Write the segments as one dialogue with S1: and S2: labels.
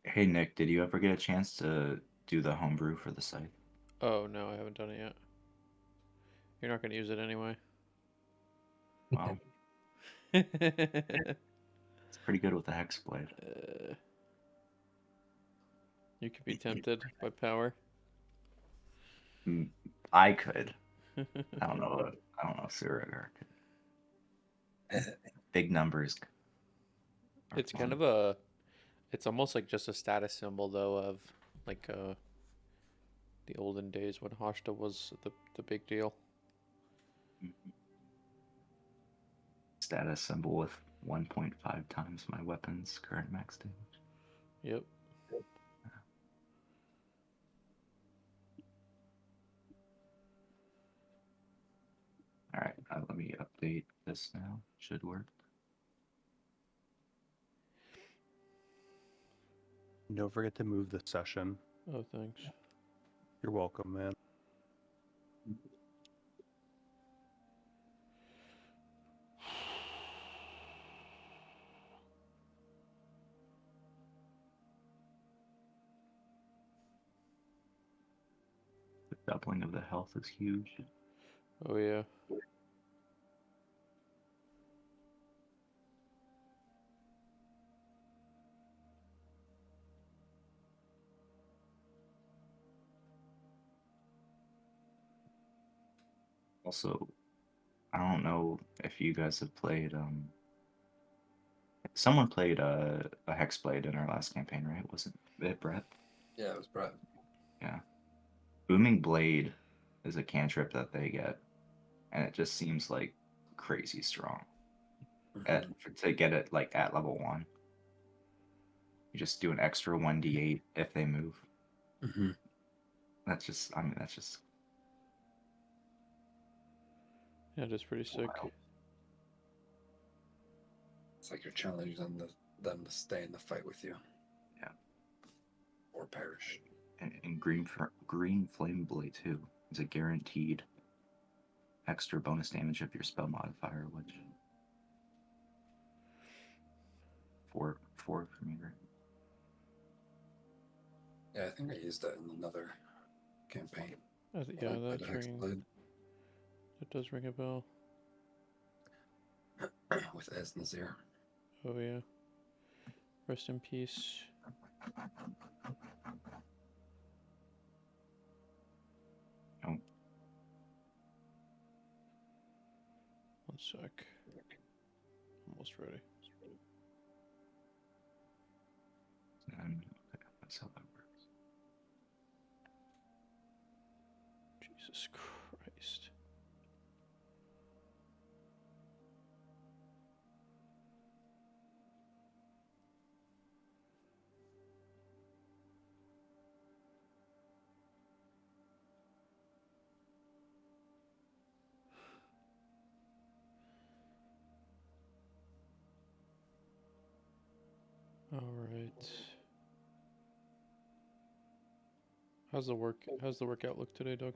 S1: Hey Nick, did you ever get a chance to do the homebrew for the site?
S2: Oh no, I haven't done it yet. You're not going to use it anyway.
S1: Well,
S2: uh,
S1: it's pretty good with the hex blade.
S2: you could be tempted by power.
S1: Mm, I could. I don't know. I don't know if Surigar could. Big numbers are
S2: It's kind
S1: fun.
S2: of a. It's almost like just a status symbol though of like the olden days when Hashta was the big deal.
S1: Mhm. Status symbol with 1.5 times my weapon's current max damage.
S2: Yep.
S1: All right, let me update this now. Should work.
S3: Don't forget to move the session.
S2: Oh, thanks.
S3: You're welcome, man.
S1: The doubling of the health is huge.
S2: Oh yeah.
S1: Also, I don't know if you guys have played. Someone played a hexblade in our last campaign, right? Wasn't it Brett?
S4: Yeah, it was Brett.
S1: Yeah. Booming Blade is a cantrip that they get, and it just seems like crazy strong. To get it like at level 1, you just do an extra 1d8 if they move.
S4: Mm-hmm.
S1: That's just
S2: Yeah, that's pretty sick.
S1: wild.
S4: It's like you're challenging them to stay in the fight with you.
S1: Yeah.
S4: Or perish.
S1: And green flame blade too is a guaranteed extra bonus damage of your spell modifier, which four for me, right?
S4: Yeah, I think I used that in another campaign.
S2: Yeah,
S4: I played a
S2: that does ring a bell.
S4: with Ez Nazir.
S2: Oh yeah. Rest in peace.
S1: Oh,
S2: One sec. Almost ready.
S1: and that's how that works.
S2: Jesus Christ. All right. How's the workout look today, Doug?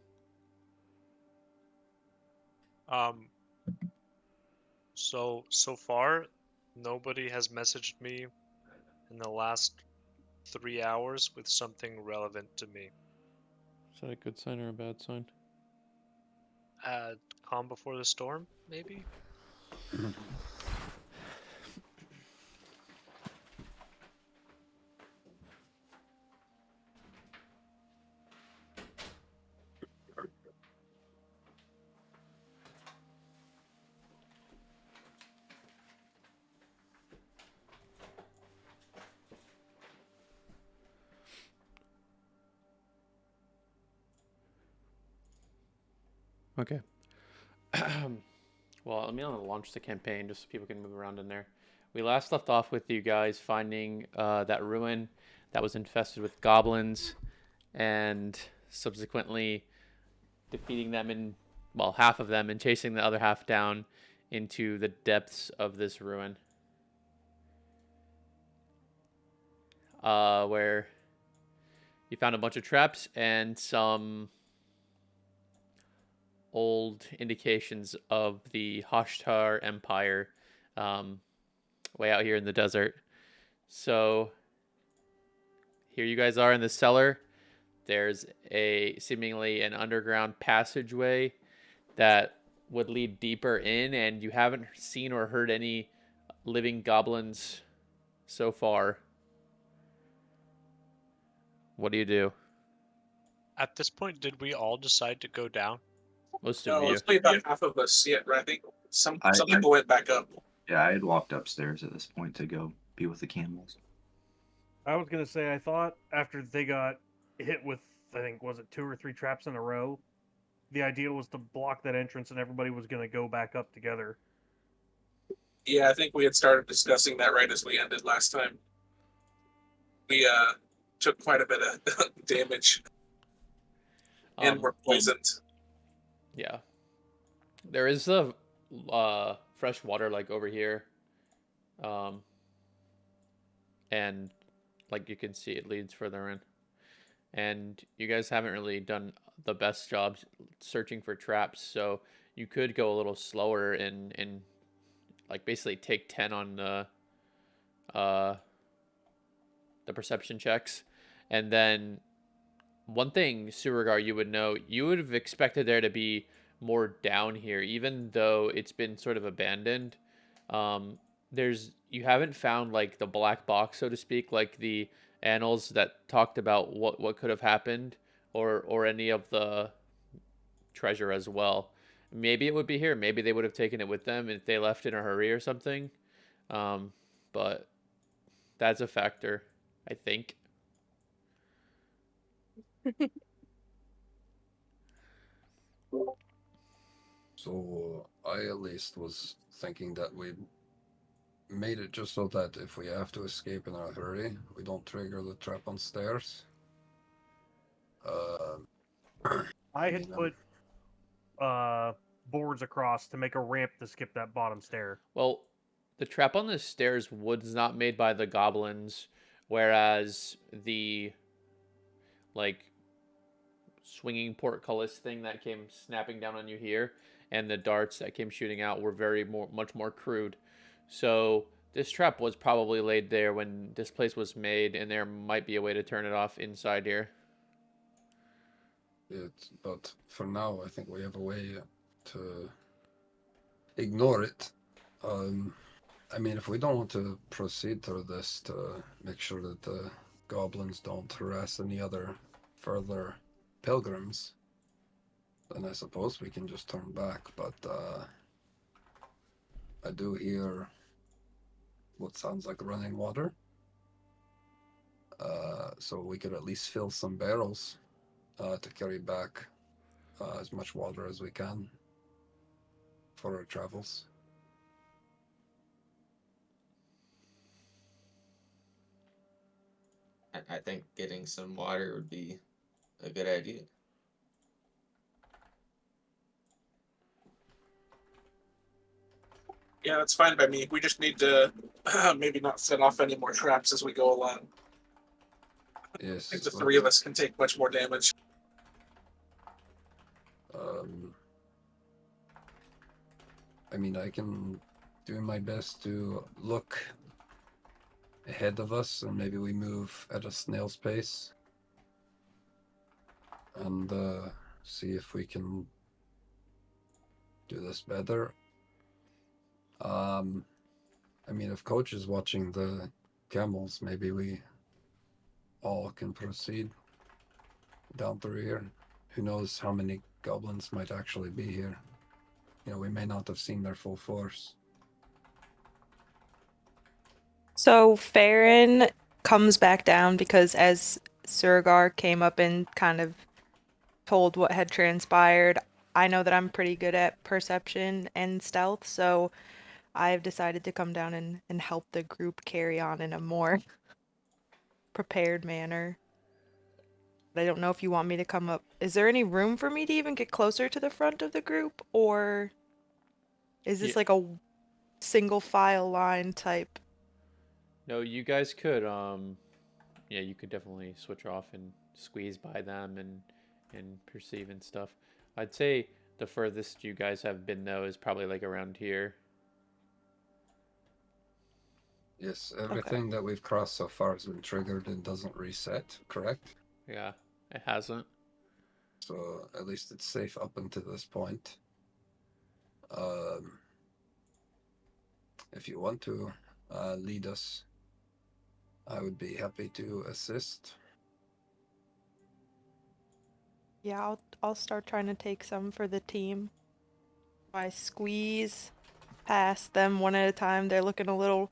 S5: Um, so far, nobody has messaged me in the last 3 hours with something relevant to me.
S2: Is that a good sign or a bad sign?
S5: Calm before the storm, maybe?
S2: Okay. Well, let me launch the campaign just so people can move around in there. We last left off with you guys finding that ruin that was infested with goblins and subsequently defeating them in, well, half of them and chasing the other half down into the depths of this ruin. Where you found a bunch of traps and some old indications of the Hashtar Empire way out here in the desert. So here you guys are in the cellar. There's a seemingly an underground passageway that would lead deeper in, and you haven't seen or heard any living goblins so far. What do you do?
S5: At this point, did we all decide to go down?
S2: Most
S6: No,
S2: of you.
S6: it's only about half of us yet, right? I think some
S1: I-
S6: people went back up.
S1: Yeah, I had walked upstairs at this point to go be with the camels.
S7: I was gonna say I thought after they got hit with, I think, was it 2 or 3 traps in a row, the idea was to block that entrance and everybody was gonna go back up together.
S6: Yeah, I think we had started discussing that right as we ended last time. We took quite a bit of damage and were poisoned.
S2: Yeah. There is a fresh water like over here. And like you can see it leads further in. And you guys haven't really done the best job searching for traps, so you could go a little slower and like basically take 10 on the perception checks. And then one thing, Surugar, you would know, you would have expected there to be more down here, even though it's been sort of abandoned. You haven't found like the black box, so to speak, like the annals that talked about what could have happened, or any of the treasure as well. Maybe it would be here. Maybe they would have taken it with them if they left in a hurry or something. But that's a factor, I think.
S4: So I at least was thinking that we made it just so that if we have to escape in a hurry, we don't trigger the trap on stairs.
S7: I had put boards across to make a ramp to skip that bottom stair.
S2: Well, the trap on the stairs was not made by the goblins, whereas the like swinging portcullis thing that came snapping down on you here and the darts that came shooting out were much more crude. So this trap was probably laid there when this place was made, and there might be a way to turn it off inside here.
S4: But for now, I think we have a way to ignore it. I mean, if we don't want to proceed through this to make sure that the goblins don't harass any other further pilgrims, then I suppose we can just turn back. But I do hear what sounds like running water. So we could at least fill some barrels to carry back as much water as we can for our travels.
S8: I think getting some water would be a good idea.
S6: Yeah, that's fine by me. We just need to maybe not set off any more traps as we go along.
S4: Yes.
S6: I think the three of us can take much more damage.
S4: I mean, I can do my best to look ahead of us, and maybe we move at a snail's pace and see if we can do this better. I mean, if Coach is watching the camels, maybe we all can proceed down through here. Who knows how many goblins might actually be here? You know, we may not have seen their full force.
S9: So Farron comes back down because as Surgar came up and kind of told what had transpired, I know that I'm pretty good at perception and stealth, so I've decided to come down and help the group carry on in a more prepared manner. But I don't know if you want me to come up. Is there any room for me to even get closer to the front of the group, or is this like a single file line type?
S2: No, you guys could yeah, you could definitely switch off and squeeze by them and perceive and stuff. I'd say the furthest you guys have been though is probably like around here.
S4: Yes, everything that we've crossed so far has been triggered and doesn't reset, correct?
S2: Yeah, it hasn't.
S4: So at least it's safe up until this point. If you want to lead us, I would be happy to assist.
S9: Yeah, I'll start trying to take some for the team. I squeeze past them one at a time. They're looking a little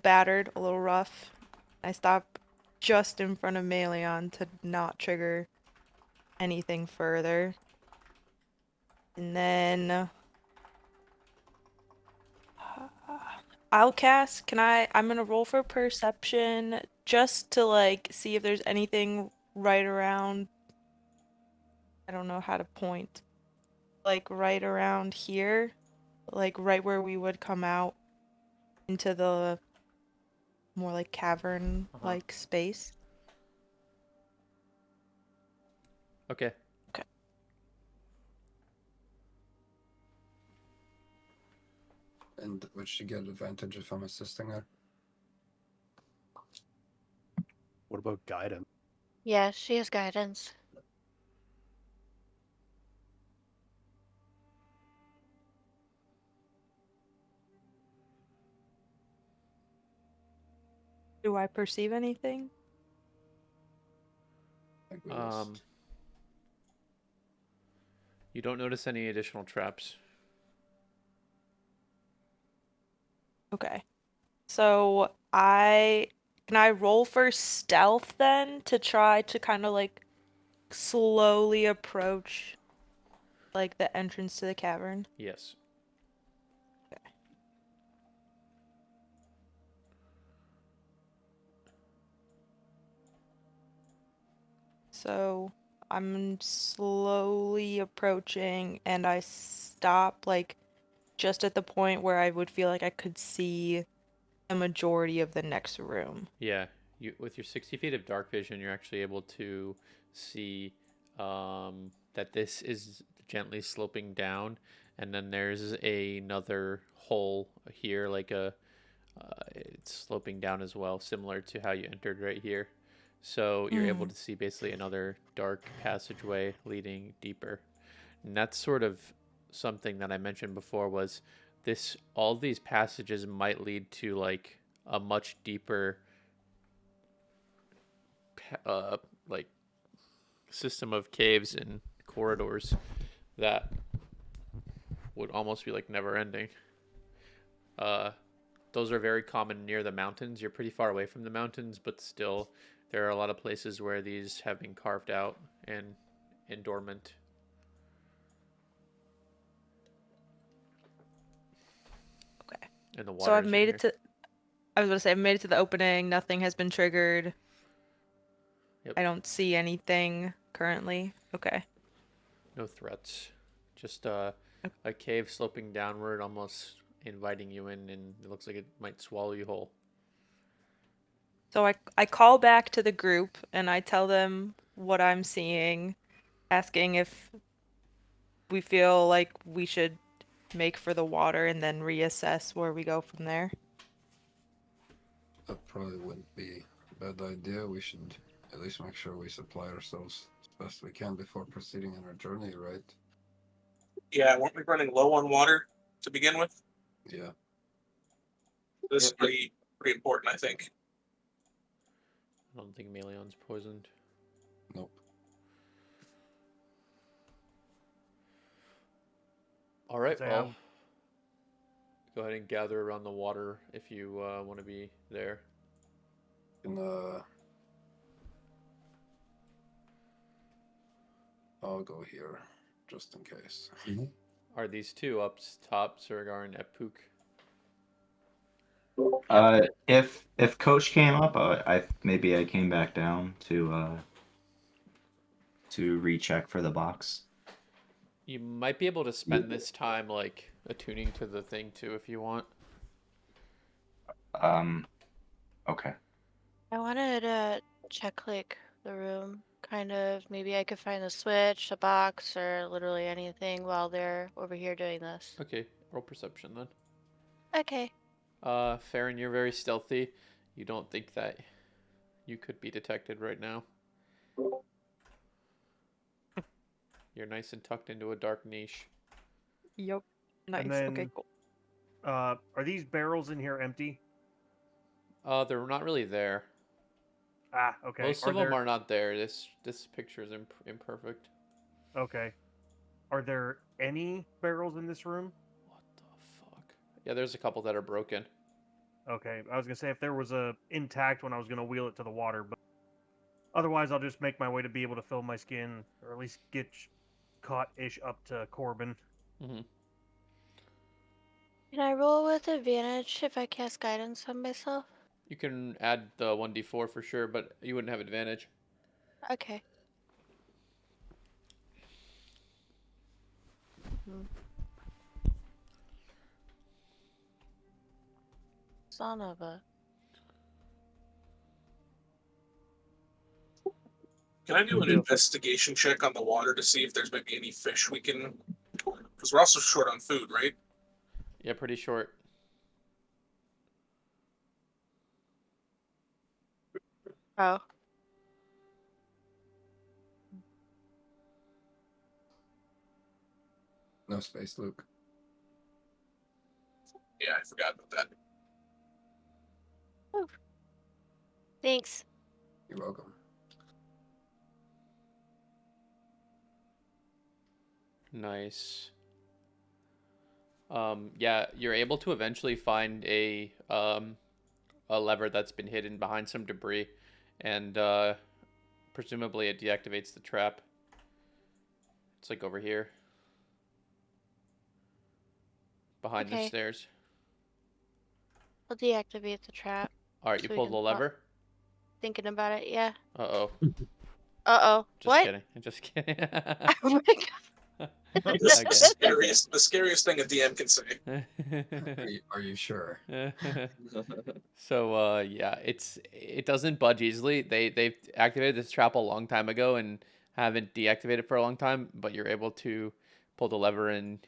S9: battered, a little rough. I stop just in front of Meleon to not trigger anything further. And then I'll cast. I'm gonna roll for perception just to like see if there's anything right around. I don't know how to point. Like right around here, like right where we would come out into the more like cavern like space.
S2: Okay.
S9: Okay.
S4: And would she get advantage if I'm assisting her?
S3: What about guidance?
S10: Yeah, she has guidance.
S9: Do I perceive anything?
S2: You don't notice any additional traps.
S9: Okay. So can I roll for stealth then to try to kind of like slowly approach like the entrance to the cavern?
S2: Yes.
S9: So I'm slowly approaching and I stop like just at the point where I would feel like I could see the majority of the next room.
S2: Yeah. With your 60 feet of dark vision, you're actually able to see that this is gently sloping down, and then there's another hole here, like it's sloping down as well, similar to how you entered right here. So you're able to see basically another dark passageway leading deeper. And that's sort of something that I mentioned before, was all these passages might lead to like a much deeper like system of caves and corridors that would almost be like never ending. Those are very common near the mountains. You're pretty far away from the mountains, but still there are a lot of places where these have been carved out and dormant.
S9: Okay.
S2: And the water.
S9: So I've made it to. I was going to say I've made it to the opening. Nothing has been triggered.
S2: Yep.
S9: I don't see anything currently. Okay.
S2: No threats. Just a cave sloping downward, almost inviting you in, and it looks like it might swallow you whole.
S9: So I call back to the group and I tell them what I'm seeing, asking if we feel like we should make for the water and then reassess where we go from there.
S4: That probably wouldn't be a bad idea. We should at least make sure we supply ourselves as best we can before proceeding on our journey, right?
S6: Yeah, weren't we running low on water to begin with?
S4: Yeah.
S6: This is pretty important, I think.
S2: I don't think Meleon's poisoned.
S4: Nope.
S2: All right, well, go ahead and gather around the water if you want to be there.
S4: I'll go here, just in case.
S2: Are these two up top, Surgar and Epuk?
S1: If Coach came up, maybe I came back down to recheck for the box.
S2: You might be able to spend this time like attuning to the thing too, if you want.
S1: Okay.
S10: I wanted to check like the room, kind of. Maybe I could find a switch, a box, or literally anything while they're over here doing this.
S2: Okay, roll perception then.
S10: Okay.
S2: Farron, you're very stealthy. You don't think that you could be detected right now. You're nice and tucked into a dark niche.
S9: Yep. Nice.
S7: And then,
S9: Okay, cool.
S7: are these barrels in here empty?
S2: They're not really there.
S7: Ah, okay.
S2: Most of them are not there. This picture is imperfect.
S7: Okay. Are there any barrels in this room?
S2: What the fuck? Yeah, there's a couple that are broken.
S7: Okay, I was gonna say if there was a intact one, I was gonna wheel it to the water, but otherwise, I'll just make my way to be able to fill my skin, or at least get caught-ish up to Corbin.
S2: Mm-hmm.
S10: Can I roll with advantage if I cast guidance on myself?
S2: You can add the 1d4 for sure, but you wouldn't have advantage.
S10: Okay. Son of a...
S6: Can I do an investigation check on the water to see if there's maybe any fish we can? Because we're also short on food, right?
S2: Yeah, pretty short.
S10: Oh.
S4: No space, Luke.
S6: Yeah, I forgot about that.
S10: Oh. Thanks.
S4: You're welcome.
S2: Nice. Yeah, you're able to eventually find a lever that's been hidden behind some debris, and presumably it deactivates the trap. It's like over here, behind the
S10: Okay.
S2: stairs.
S10: I'll deactivate the trap.
S2: All right,
S10: so
S2: you
S10: we
S2: pulled
S10: can
S2: the lever.
S10: Thinking about it, yeah.
S2: Uh-oh.
S10: Uh-oh.
S2: Just
S10: What?
S2: kidding. I'm just kidding.
S10: Oh my god.
S6: The scariest thing a DM can say.
S4: Are you sure?
S2: So yeah, it doesn't budge easily. They've activated this trap a long time ago and haven't deactivated for a long time, but you're able to pull the lever and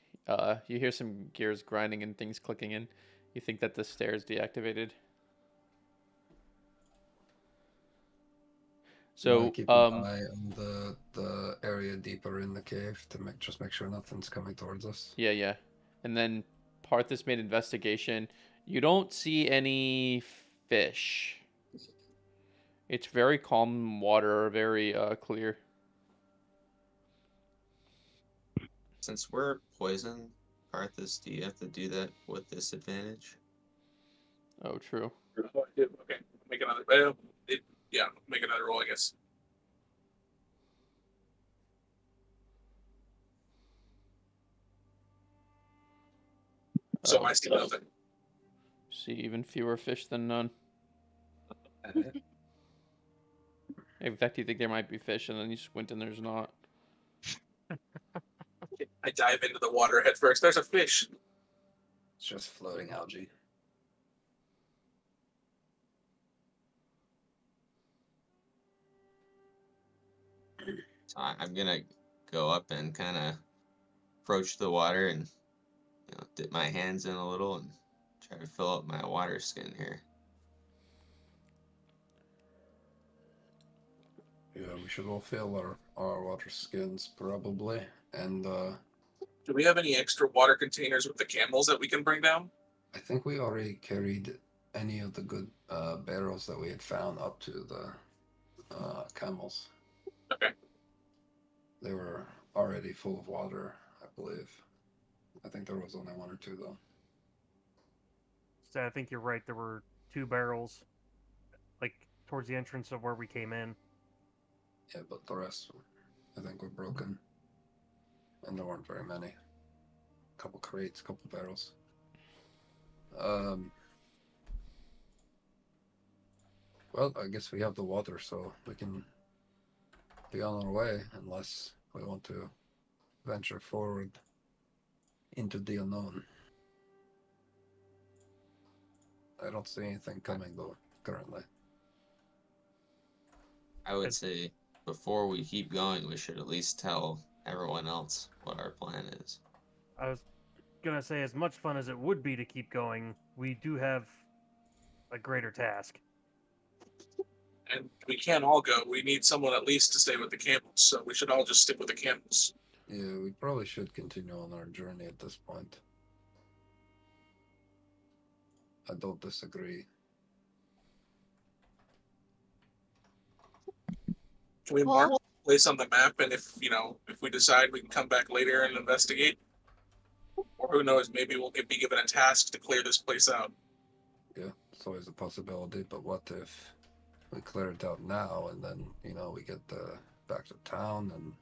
S2: you hear some gears grinding and things clicking in. You think that the stair is deactivated. So
S4: keep an eye on the area deeper in the cave to make sure nothing's coming towards us.
S2: Yeah. And then Parthas made investigation. You don't see any fish. It's very calm water, very clear.
S8: Since we're poisoned, Parthas, do you have to do that with disadvantage?
S2: Oh, true.
S6: Oh, I do. Okay, make another. Yeah, make another roll, I guess. So I see nothing.
S2: See even fewer fish than none. In fact, you think there might be fish, and then you squint and there's not.
S6: I dive into the water head first. There's a fish.
S4: It's just floating algae.
S8: So I'm gonna go up and kind of approach the water and dip my hands in a little and try to fill up my water skin here.
S4: Yeah, we should all fill our water skins probably. And
S6: do we have any extra water containers with the camels that we can bring down?
S4: I think we already carried any of the good barrels that we had found up to the camels.
S6: Okay.
S4: They were already full of water, I believe. I think there was only one or two though.
S7: So I think you're right. There were 2 barrels, like towards the entrance of where we came in.
S4: Yeah, but the rest, I think, were broken. And there weren't very many. A couple crates, a couple barrels. Well, I guess we have the water, so we can be on our way, unless we want to venture forward into the unknown. I don't see anything coming, though, currently.
S8: I would say before we keep going, we should at least tell everyone else what our plan is.
S7: I was gonna say, as much fun as it would be to keep going, we do have a greater task.
S6: And we can't all go. We need someone at least to stay with the camels, so we should all just stick with the camels.
S4: Yeah, we probably should continue on our journey at this point. I don't disagree.
S6: Can we mark the place on the map, and if we decide, we can come back later and investigate? Or who knows, maybe we'll be given a task to clear this place out.
S4: Yeah, it's always a possibility, but what if we clear it out now and then, we get back to town and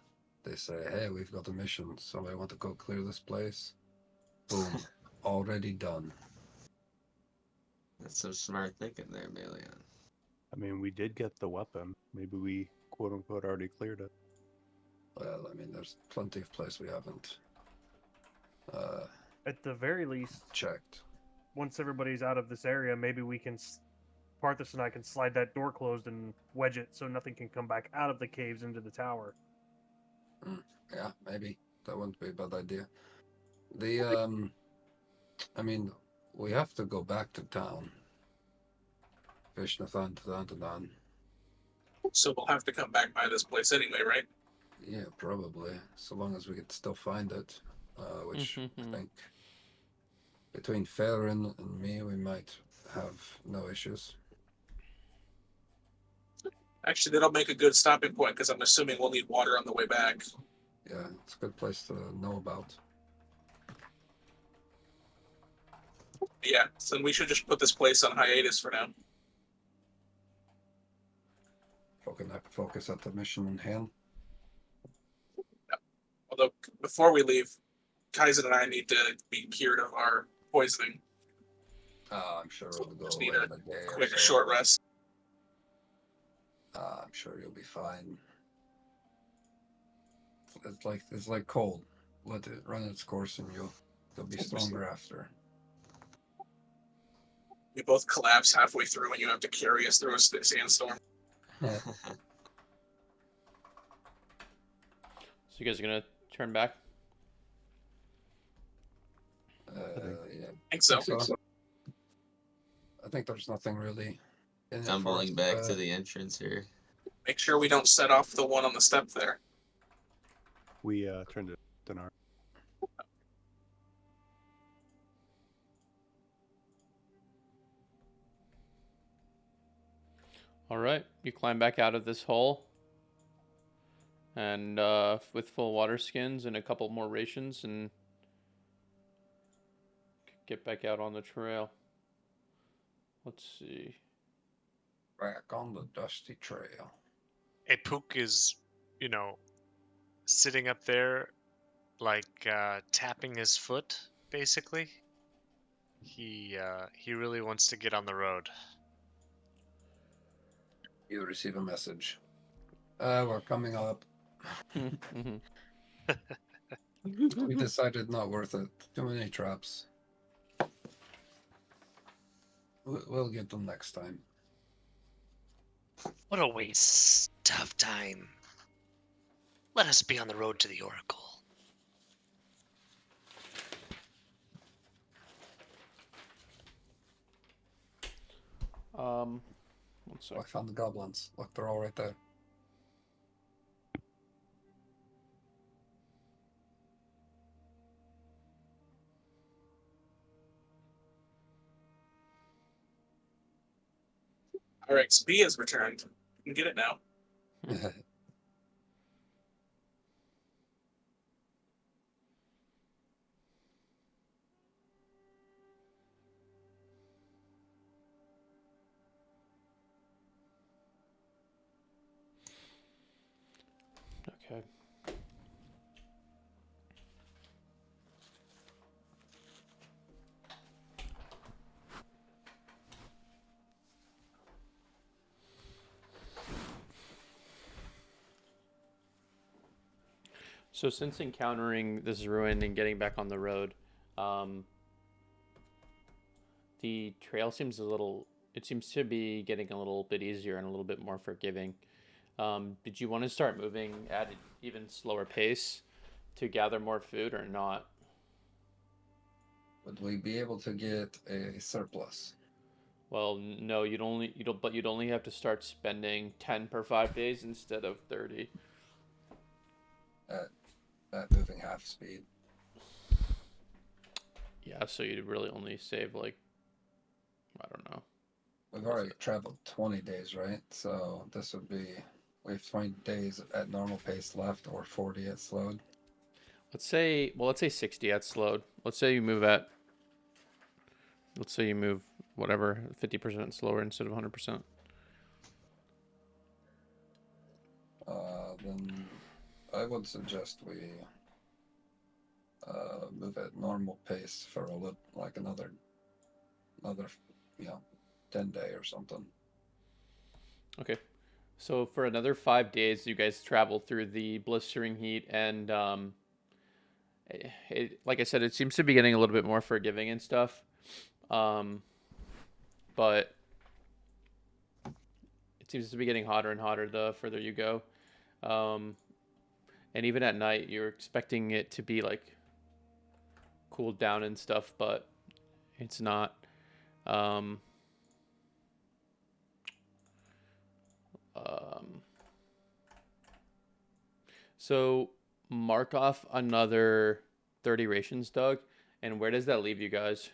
S4: they say, hey, we've got a mission. Somebody want to go clear this place? Boom. Already done.
S8: That's some smart thinking there, Melion.
S3: I mean, we did get the weapon. Maybe we, quote unquote, already cleared it.
S4: Well, I mean, there's plenty of places we haven't
S7: At the very least,
S4: checked.
S7: once everybody's out of this area, maybe we can, Parthas and I can slide that door closed and wedge it so nothing can come back out of the caves into the tower.
S4: Yeah, maybe. That wouldn't be a bad idea. The, I mean, we have to go back to town. Vishnathan,
S6: So we'll have to come back by this place anyway, right?
S4: Yeah, probably. So long as we could still find it. Which I think between Farron and me, we might have no issues.
S6: Actually, that'll make a good stopping point, because I'm assuming we'll need water on the way back.
S4: Yeah, it's a good place to know about.
S6: Yeah, so we should just put this place on hiatus for now.
S4: Focus at the mission in hand.
S6: Although, before we leave, Kaizen and I need to be cured of our poisoning.
S4: I'm sure it'll go
S6: Just
S4: away
S6: need
S4: in a day or
S6: quick,
S4: so.
S6: short rest.
S4: I'm sure you'll be fine. It's like cold. Let it run its course, and you'll be stronger after.
S6: We both collapse halfway through, and you have to carry us through a sandstorm.
S2: So you guys are gonna turn back?
S4: Yeah.
S6: I think so.
S4: I think there's nothing really in it for us
S8: Tumbling back to the entrance here.
S6: Make sure we don't set off the one on the step there.
S3: We turned it Dinar.
S2: All right, you climb back out of this hole, and with full water skins and a couple more rations, and get back out on the trail. Let's see.
S4: Back on the dusty trail.
S5: Epuk is, sitting up there, like tapping his foot, basically. He really wants to get on the road.
S4: You receive a message. We're coming up. We decided not worth it. Too many traps. We'll get them next time.
S11: What a waste of time. Let us be on the road to the Oracle.
S2: One sec.
S4: I found the goblins. Look, they're all right there.
S6: All right, Spee has returned. You can get it now.
S2: Okay. So since encountering this ruin and getting back on the road, the trail seems it seems to be getting a little bit easier and a little bit more forgiving. Did you want to start moving at an even slower pace to gather more food or not?
S4: Would we be able to get a surplus?
S2: Well, no, you'd only have to start spending 10 per 5 days instead of 30.
S4: At moving half speed.
S2: Yeah, so you'd really only save like, I don't know.
S4: We've already traveled 20 days, right? So this would be, we have 20 days at normal pace left, or 40 at slowed.
S2: Let's say 60 at slowed. Let's say you move whatever 50% slower instead of 100%.
S4: Then I would suggest we move at normal pace for a little, like another 10 day or something.
S2: Okay. So for another 5 days, you guys travel through the blistering heat, and like I said, it seems to be getting a little bit more forgiving and stuff. But it seems to be getting hotter and hotter the further you go. And even at night, you're expecting it to be like cooled down and stuff, but it's not. So mark off another 30 rations, Doug. And where does that leave you guys?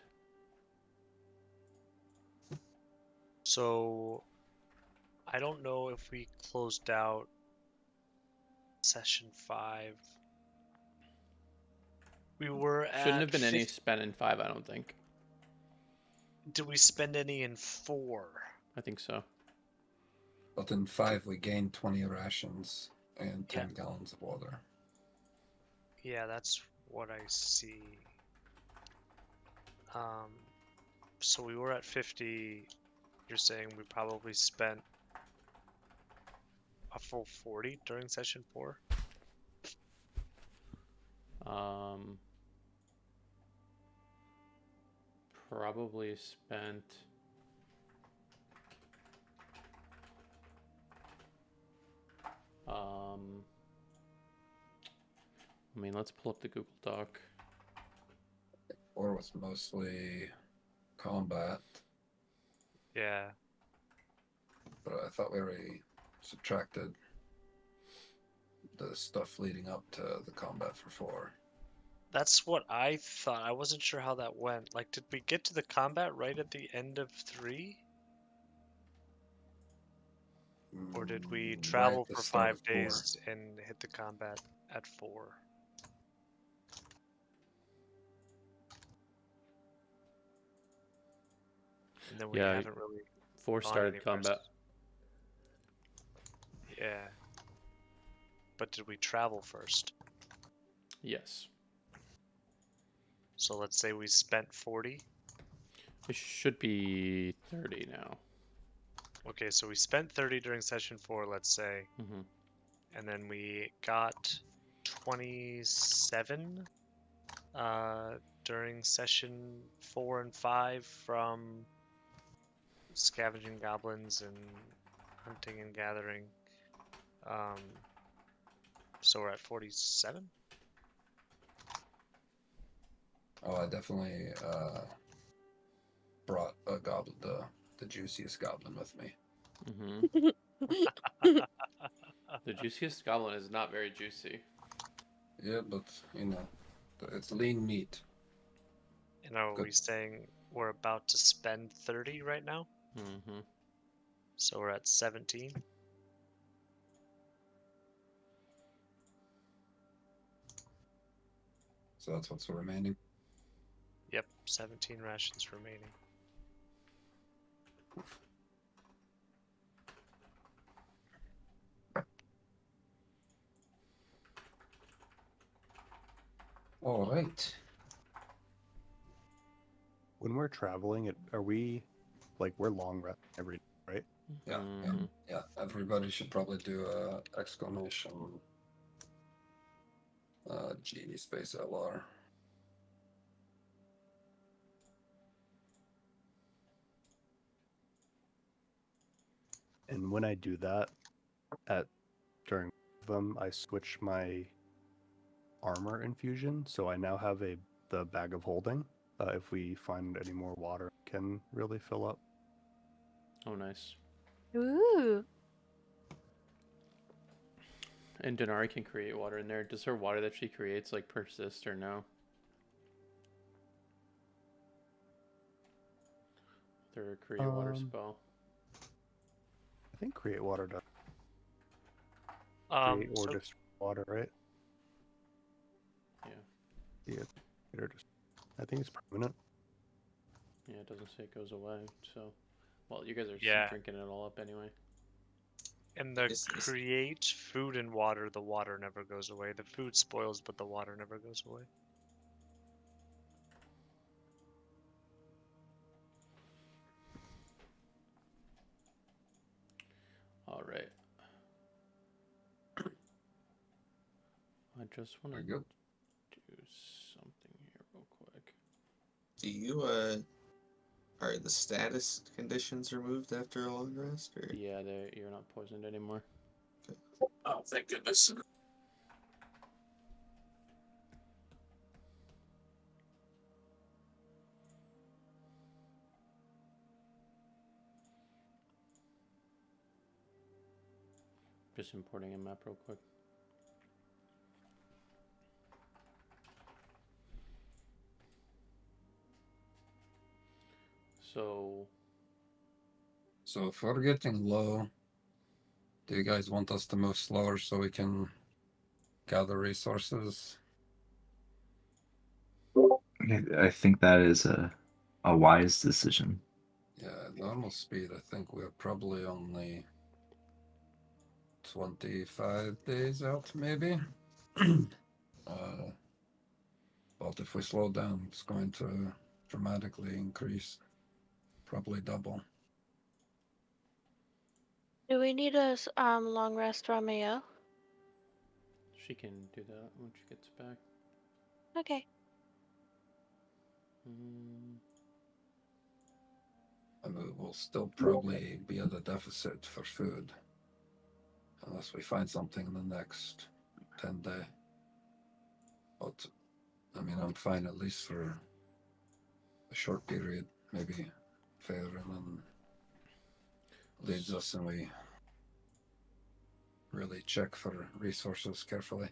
S5: So I don't know if we closed out session 5. We were at
S2: Shouldn't have been any spent in 5, I don't think.
S5: Did we spend any in 4?
S2: I think so.
S4: But in 5, we gained 20 rations and 10 gallons of water.
S5: Yeah, that's what I see. So we were at 50. You're saying we probably spent a full 40 during session 4?
S2: Probably spent. I mean, let's pull up the Google Doc.
S4: Or was mostly combat.
S5: Yeah.
S4: But I thought we already subtracted the stuff leading up to the combat for 4.
S5: That's what I thought. I wasn't sure how that went. Like, did we get to the combat right at the end of 3? Or did we travel
S4: Right at the
S5: for
S4: start
S5: 5
S4: of 4.
S5: days and hit the combat at 4? And then we
S2: Yeah,
S5: haven't really
S2: 4
S5: gone
S2: started
S5: anywhere
S2: combat.
S5: Yeah. But did we travel first?
S2: Yes.
S5: So let's say we spent 40.
S2: It should be 30 now.
S5: Okay, so we spent 30 during session 4, let's say.
S2: Mm-hmm.
S5: And then we got 27 during session 4 and 5 from scavenging goblins and hunting and gathering. So we're at 47?
S4: Oh, I definitely brought a goblin, the juiciest goblin with me.
S2: Mm-hmm. The juiciest goblin is not very juicy.
S4: Yeah, but, it's lean meat.
S5: And are we saying we're about to spend 30 right now?
S2: Mm-hmm.
S5: So we're at 17?
S4: So that's what's remaining.
S5: Yep, 17 rations remaining.
S4: All right.
S3: When we're traveling, are we we're long rest every day, right?
S4: Yeah, yeah. Everybody should probably do a exclamation GD space LR.
S3: And when I do that during them, I switch my armor infusion, so I now have the bag of holding. if we find any more water, can really fill up.
S2: Oh, nice.
S10: Ooh.
S2: And Denari can create water in there. Does her water that she creates like persist or no? Or create water spell.
S3: I think create water does. Create or destroy water, right?
S2: Yeah.
S3: Yeah. I think it's permanent.
S2: Yeah, it doesn't say it goes away. So, well, you guys are drinking it all up anyway.
S5: In the create food and water, the water never goes away. The food spoils, but the water never goes away.
S2: All right. I just want to do something here real quick.
S8: Do you are the status conditions removed after a long rest? Or?
S2: Yeah, you're not poisoned anymore.
S8: Okay.
S6: Oh, thank goodness.
S2: Just importing a map real quick.
S4: So if we're getting low, do you guys want us to move slower so we can gather resources?
S1: I think that is a wise decision.
S4: Yeah, normal speed, I think we're probably only 25 days out, maybe. But if we slow down, it's going to dramatically increase, probably double.
S10: Do we need a long rest, Romeo?
S2: She can do that when she gets back.
S10: Okay.
S4: I mean, we'll still probably be at a deficit for food. Unless we find something in the next 10 days. But, I mean, I'm fine at least for a short period. Maybe fair and then leads us and we really check for resources carefully.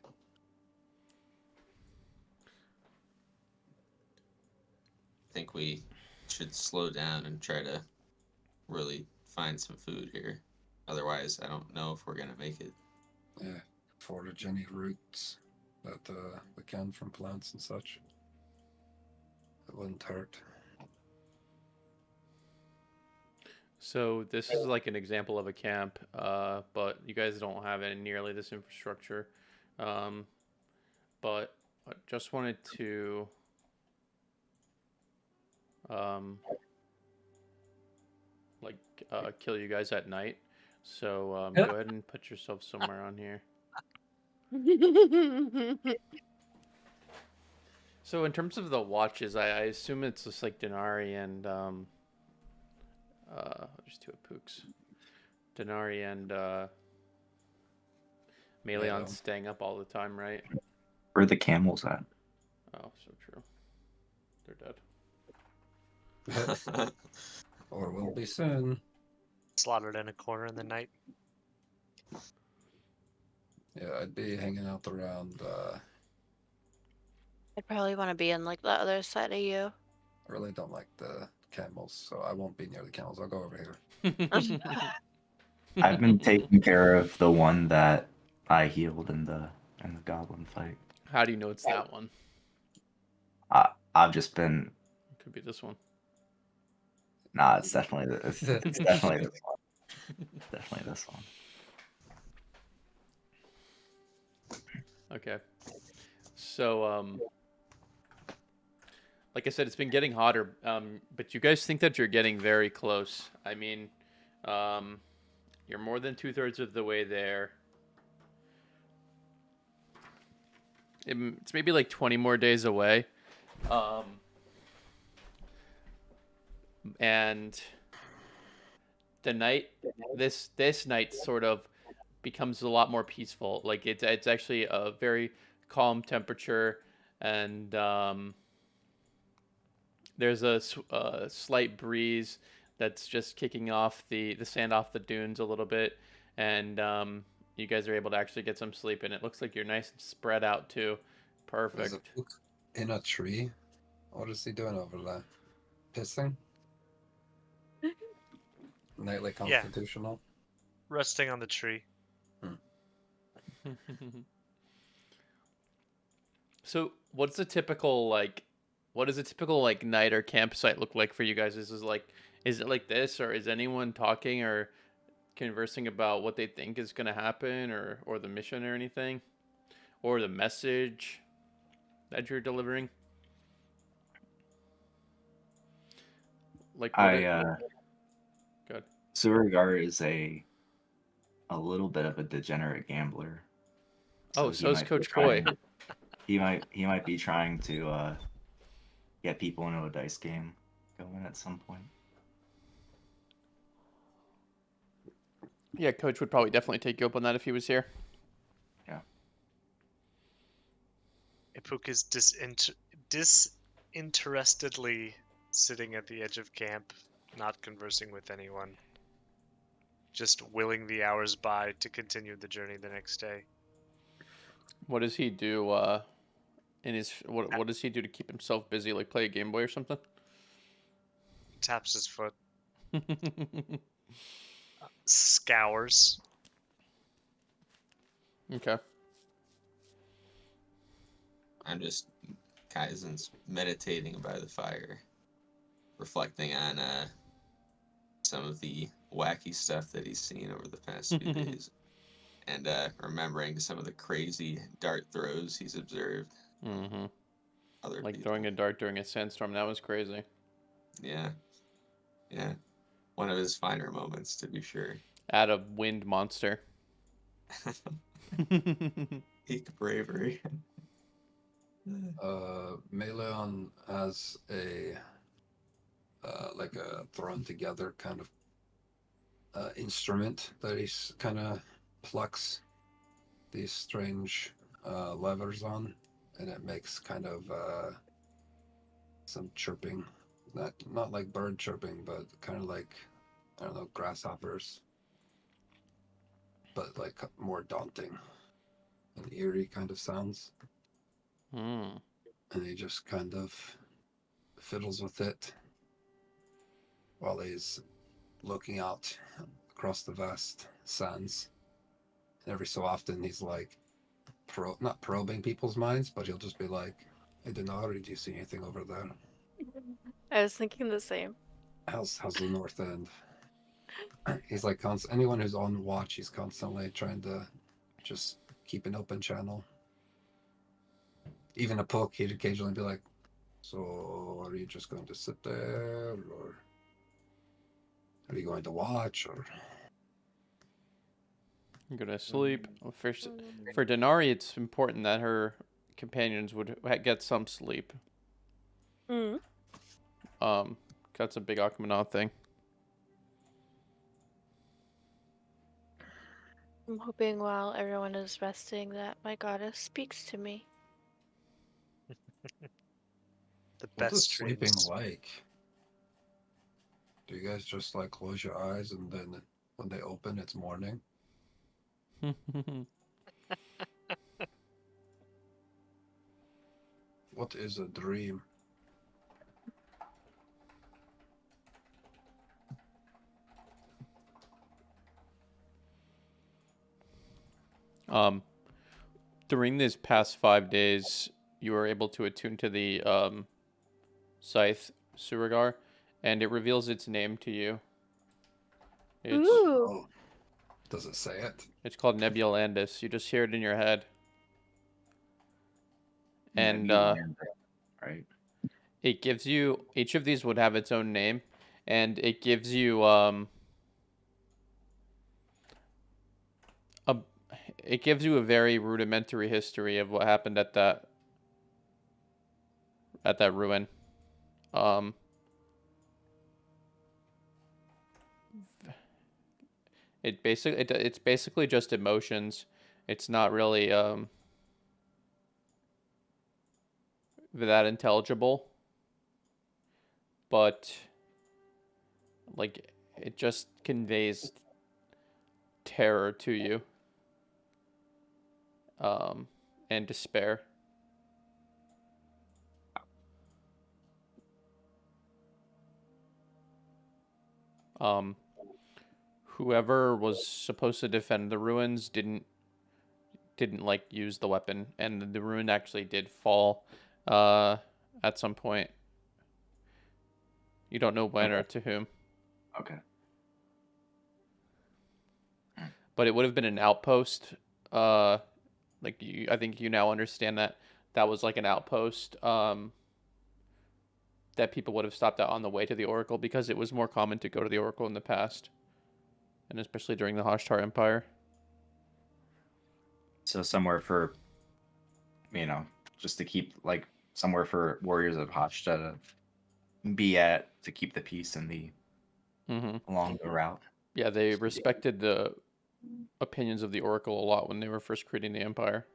S8: I think we should slow down and try to really find some food here. Otherwise, I don't know if we're going to make it.
S4: Yeah, forage any roots that we can from plants and such. It wouldn't hurt.
S2: So this is like an example of a camp, but you guys don't have any nearly this infrastructure. But I just wanted to kill you guys at night. So go ahead and put yourself somewhere on here. So in terms of the watches, I assume it's just like Denari and there's two Pooks. Denari and Meleon staying up all the time, right?
S1: Where are the camels at?
S2: Oh, so true. They're dead.
S4: Or will be soon.
S5: Slaughtered in a corner in the night.
S4: Yeah, I'd be hanging out around.
S10: I'd probably want to be on like the other side of you.
S4: I really don't like the camels, so I won't be near the camels. I'll go over here.
S1: I've been taking care of the one that I healed in the goblin fight.
S2: How do you know it's that one?
S1: I've just been.
S2: It could be this one.
S1: Nah, it's definitely it's definitely this one. Definitely this one.
S2: Okay. So like I said, it's been getting hotter, but you guys think that you're getting very close. I mean, you're more than 2/3 of the way there. It's maybe like 20 more days away. And the night, this night sort of becomes a lot more peaceful. Like it's actually a very calm temperature, and there's a slight breeze that's just kicking off the sand off the dunes a little bit, and you guys are able to actually get some sleep, and it looks like you're nice and spread out too.
S4: There's a
S2: Perfect.
S4: book in a tree. What is he doing over there? Pissing? Nightly
S5: Yeah.
S4: constitutional?
S5: Resting on the tree.
S2: So, what does a typical night or campsite look like for you guys? Is it like this, or is anyone talking or conversing about what they think is going to happen, or the mission or anything, or the message that you're delivering? Like what? Good.
S1: Surigar is a little bit of a degenerate gambler.
S2: Oh,
S1: he
S2: so is
S1: might be
S2: Coach Coy.
S1: trying- He might be trying to get people into a dice game going at some point.
S2: Yeah, Coach would probably definitely take you up on that if he was here.
S1: Yeah.
S5: Ipuk is disinterestedly sitting at the edge of camp, not conversing with anyone. Just willing the hours by to continue the journey the next day.
S2: What does he do what does he do to keep himself busy, like play a Game Boy or something?
S5: Taps his foot. Scours.
S2: Okay.
S8: I'm just Kaizen's meditating by the fire, reflecting on some of the wacky stuff that he's seen over the past few days, and remembering some of the crazy dart throws he's observed.
S2: Mm-hmm.
S8: Other
S2: Like
S8: people.
S2: throwing a dart during a sandstorm. That was crazy.
S8: Yeah. One of his finer moments, to be sure.
S2: At a wind monster.
S8: Peak bravery.
S4: Meleon has a like a thrown together kind of instrument that he's kind of plucks these strange levers on, and it makes kind of some chirping, not like bird chirping, but kind of like, I don't know, grasshoppers, but like more daunting and eerie kind of sounds.
S2: Mm.
S4: And he just kind of fiddles with it while he's looking out across the vast sands. And every so often he's like, not probing people's minds, but he'll just be like, "Hey, Denari, do you see anything over there?
S10: I was thinking the same.
S4: How's the north end?" He's like, anyone who's on watch, he's constantly trying to just keep an open channel. Even a poke, he'd occasionally be like, "So are you just going to sit there, or are you going to watch, or?"
S2: I'm gonna sleep. For Denari, it's important that her companions would get some sleep.
S10: Mm.
S2: That's a big Akamanon thing.
S10: I'm hoping while everyone is resting that my goddess speaks to me.
S5: The
S4: What is
S5: best
S4: sleeping
S5: dreams.
S4: like? Do you guys just like close your eyes and then when they open, it's morning? What is a dream?
S2: During these past 5 days, you were able to attune to the scythe Surigar, and it reveals its name to you. It's,
S10: Ooh.
S4: Oh, does it say it?
S2: it's called Nebulandus. You just hear it in your head. And
S1: right?
S2: it gives you, each of these would have its own name, and it gives you it gives you a very rudimentary history of what happened at that ruin. It's basically just emotions. It's not really that intelligible. but like it just conveys terror to you, and despair. Whoever was supposed to defend the ruins didn't like use the weapon, and the ruin actually did fall at some point. You don't know when or to whom.
S1: Okay.
S2: But it would have been an outpost. Like I think you now understand that was like an outpost. That people would have stopped at on the way to the Oracle, because it was more common to go to the Oracle in the past, and especially during the Hashtar Empire.
S1: So somewhere for, just to keep, like, somewhere for warriors of Hashta to be at to keep the peace in the along the route.
S2: Yeah, they respected the opinions of the Oracle a lot when they were first creating the Empire.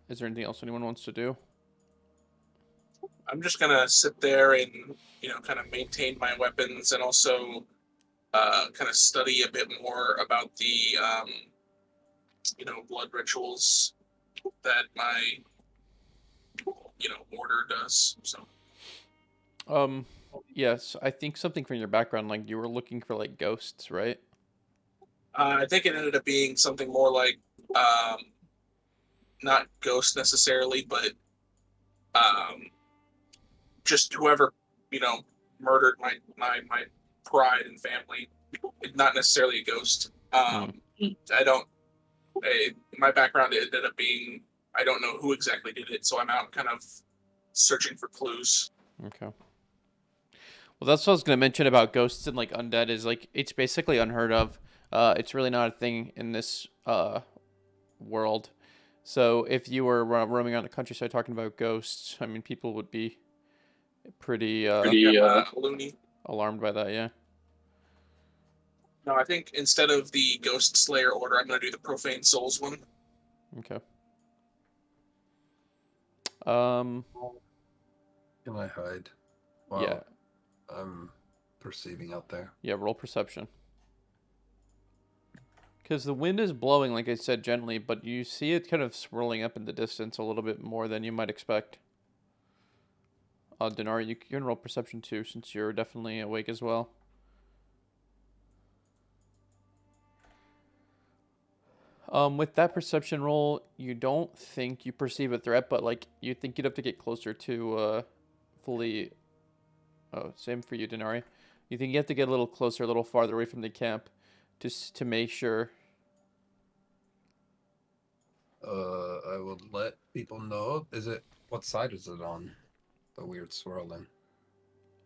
S2: Is there anything else anyone wants to do?
S6: I'm just gonna sit there and kind of maintain my weapons, and also kind of study a bit more about the blood rituals that my order does. So
S2: yes, I think something from your background, like you were looking for like ghosts, right?
S6: I think it ended up being something more like not ghosts necessarily, but just whoever murdered my pride and family. Not necessarily a ghost. My background ended up being, I don't know who exactly did it, so I'm out kind of searching for clues.
S2: Okay. Well, that's what I was going to mention about ghosts and like undead, is like it's basically unheard of. It's really not a thing in this world. So if you were roaming around the countryside talking about ghosts, I mean, people would be pretty
S6: loony,
S2: alarmed by that. Yeah.
S6: No, I think instead of the Ghost Slayer order, I'm going to do the Profane Souls one.
S2: Okay.
S4: Can I hide?
S2: Yeah.
S4: I'm perceiving out there.
S2: Yeah, roll perception. Because the wind is blowing, like I said, gently, but you see it kind of swirling up in the distance a little bit more than you might expect. Denari, you can roll perception too, since you're definitely awake as well. With that perception roll, you don't think you perceive a threat, but like you think you'd have to get closer to fully. Oh, same for you, Denari. You think you have to get a little closer, a little farther away from the camp, just to make sure.
S4: I would let people know. What side is it on? The weird swirling.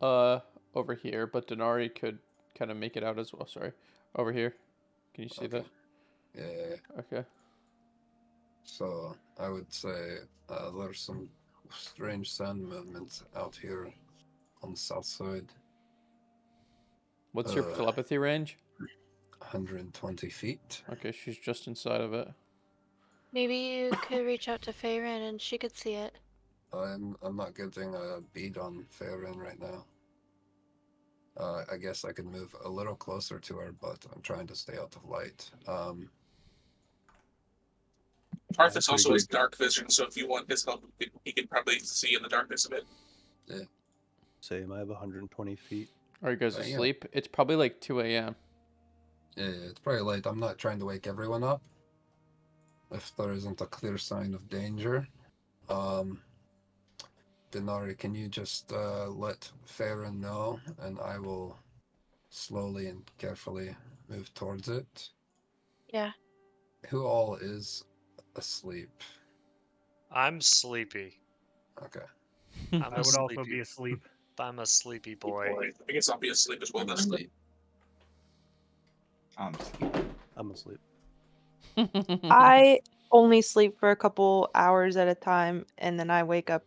S2: Over here, but Denari could kind of make it out as well. Sorry, over here. Can you see that?
S4: Yeah.
S2: Okay.
S4: So I would say there's some strange sand movements out here on the south side.
S2: What's your telepathy range?
S4: 120 feet.
S2: Okay, she's just inside of it.
S10: Maybe you could reach out to Feyrin and she could see it.
S4: I'm not getting a bead on Feyrin right now. I guess I could move a little closer to her, but I'm trying to stay out of light.
S6: Arthas also has dark vision, so if you want his help, he can probably see in the darkness a bit.
S4: Yeah.
S3: Same. I have 120 feet.
S2: Are you guys asleep? It's probably like 2 a.m.
S4: Yeah, it's probably late. I'm not trying to wake everyone up. If there isn't a clear sign of danger. Denari, can you just let Feyrin know, and I will slowly and carefully move towards it?
S10: Yeah.
S4: Who all is asleep?
S5: I'm sleepy.
S4: Okay.
S5: I
S7: would also be asleep.
S5: I'm a sleepy boy.
S6: I guess I'll be asleep as well. That's sleep.
S1: I'm
S3: asleep.
S9: I only sleep for a couple hours at a time, and then I wake up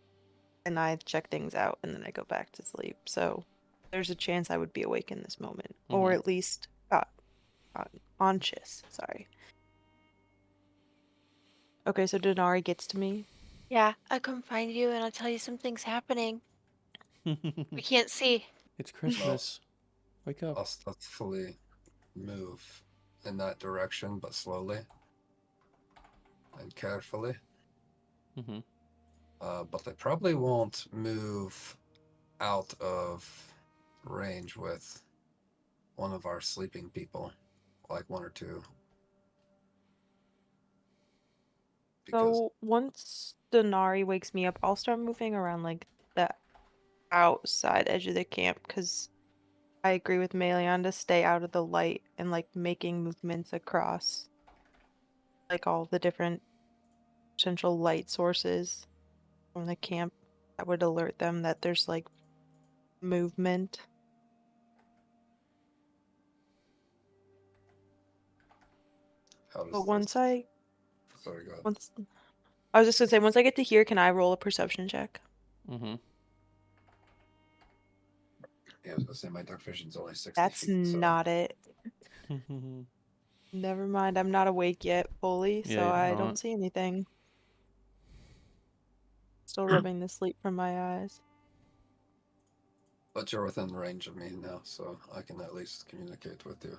S9: and I check things out, and then I go back to sleep. So there's a chance I would be awake in this moment, or at least conscious. Sorry. Okay, so Denari gets to me.
S10: Yeah, I'll come find you and I'll tell you something's happening. We can't see.
S2: It's Christmas. Wake up.
S4: I'll stealthily move in that direction, but slowly and carefully.
S2: Mm-hmm.
S4: But I probably won't move out of range with one of our sleeping people, like one or two. Because
S9: So once Denari wakes me up, I'll start moving around like the outside edge of the camp because I agree with Melian to stay out of the light and like making movements across like all the different potential light sources from the camp that would alert them that there's like movement.
S4: how does
S9: But once
S4: this...
S9: I
S4: Sorry, go ahead.
S9: once I was just gonna say once I get to here, can I roll a perception check?
S2: Mm-hmm.
S4: Yeah, I was gonna say my dark vision's only 60
S9: That's
S4: feet, so...
S9: not it. Never mind, I'm not awake yet fully,
S2: Yeah,
S9: so
S2: you're
S9: I
S2: not.
S9: don't see anything. Still rubbing the sleep from my eyes.
S4: But you're within range of me now, so I can at least communicate with you.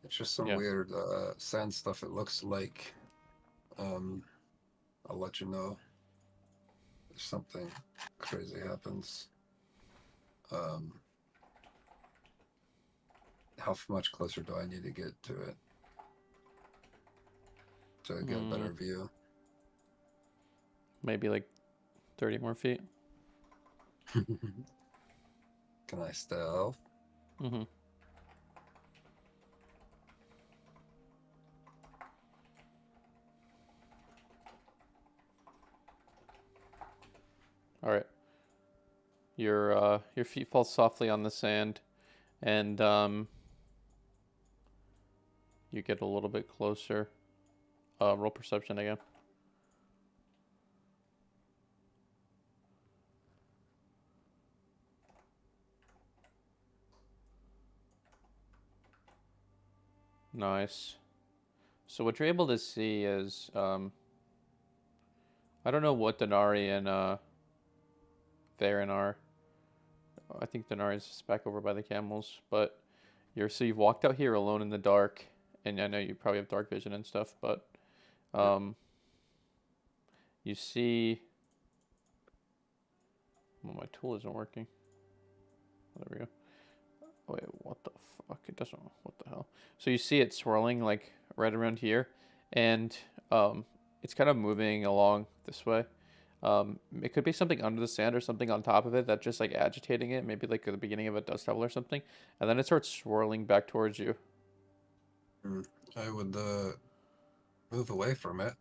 S4: It's just some
S2: Yeah.
S4: weird sand stuff. It looks like... I'll let you know if something crazy happens. How much closer do I need to get to it to get a better view?
S2: Maybe like 30 more feet.
S4: Can I stealth?
S2: Mm-hmm. All right. Your feet fall softly on the sand, and you get a little bit closer. Roll perception again. Nice. So what you're able to see is I don't know what Denari and Theron are. I think Denari's back over by the camels, but you've walked out here alone in the dark, and I know you probably have dark vision and stuff, but you see. Well, my tool isn't working. There we go. Wait, what the fuck? It doesn't. What the hell? So you see it swirling like right around here, and it's kind of moving along this way. It could be something under the sand or something on top of it that's just like agitating it, maybe like at the beginning of a dust devil or something, and then it starts swirling back towards you.
S4: I would move away from it.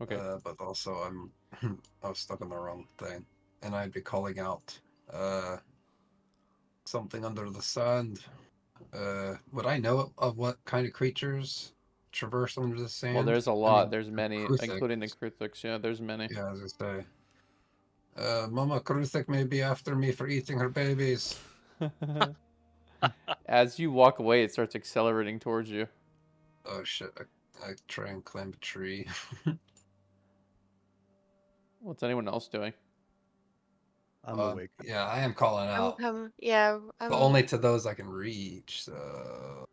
S2: Okay.
S4: But also I was stuck on the wrong thing, and I'd be calling out something under the sand. Would I know of what kind of creatures traverse under the sand?
S2: Well, there's a lot.
S4: I mean,
S2: There's many,
S4: Kruthic.
S2: including the Kruthiks. Yeah, there's many.
S4: Yeah, I was gonna say. Mama Kruthic may be after me for eating her babies.
S2: As you walk away, it starts accelerating towards you.
S4: Oh shit! I try and climb a tree.
S2: What's anyone else doing?
S3: I'm awake.
S4: Yeah, I am calling out,
S10: Yeah,
S4: but only to those I can reach. So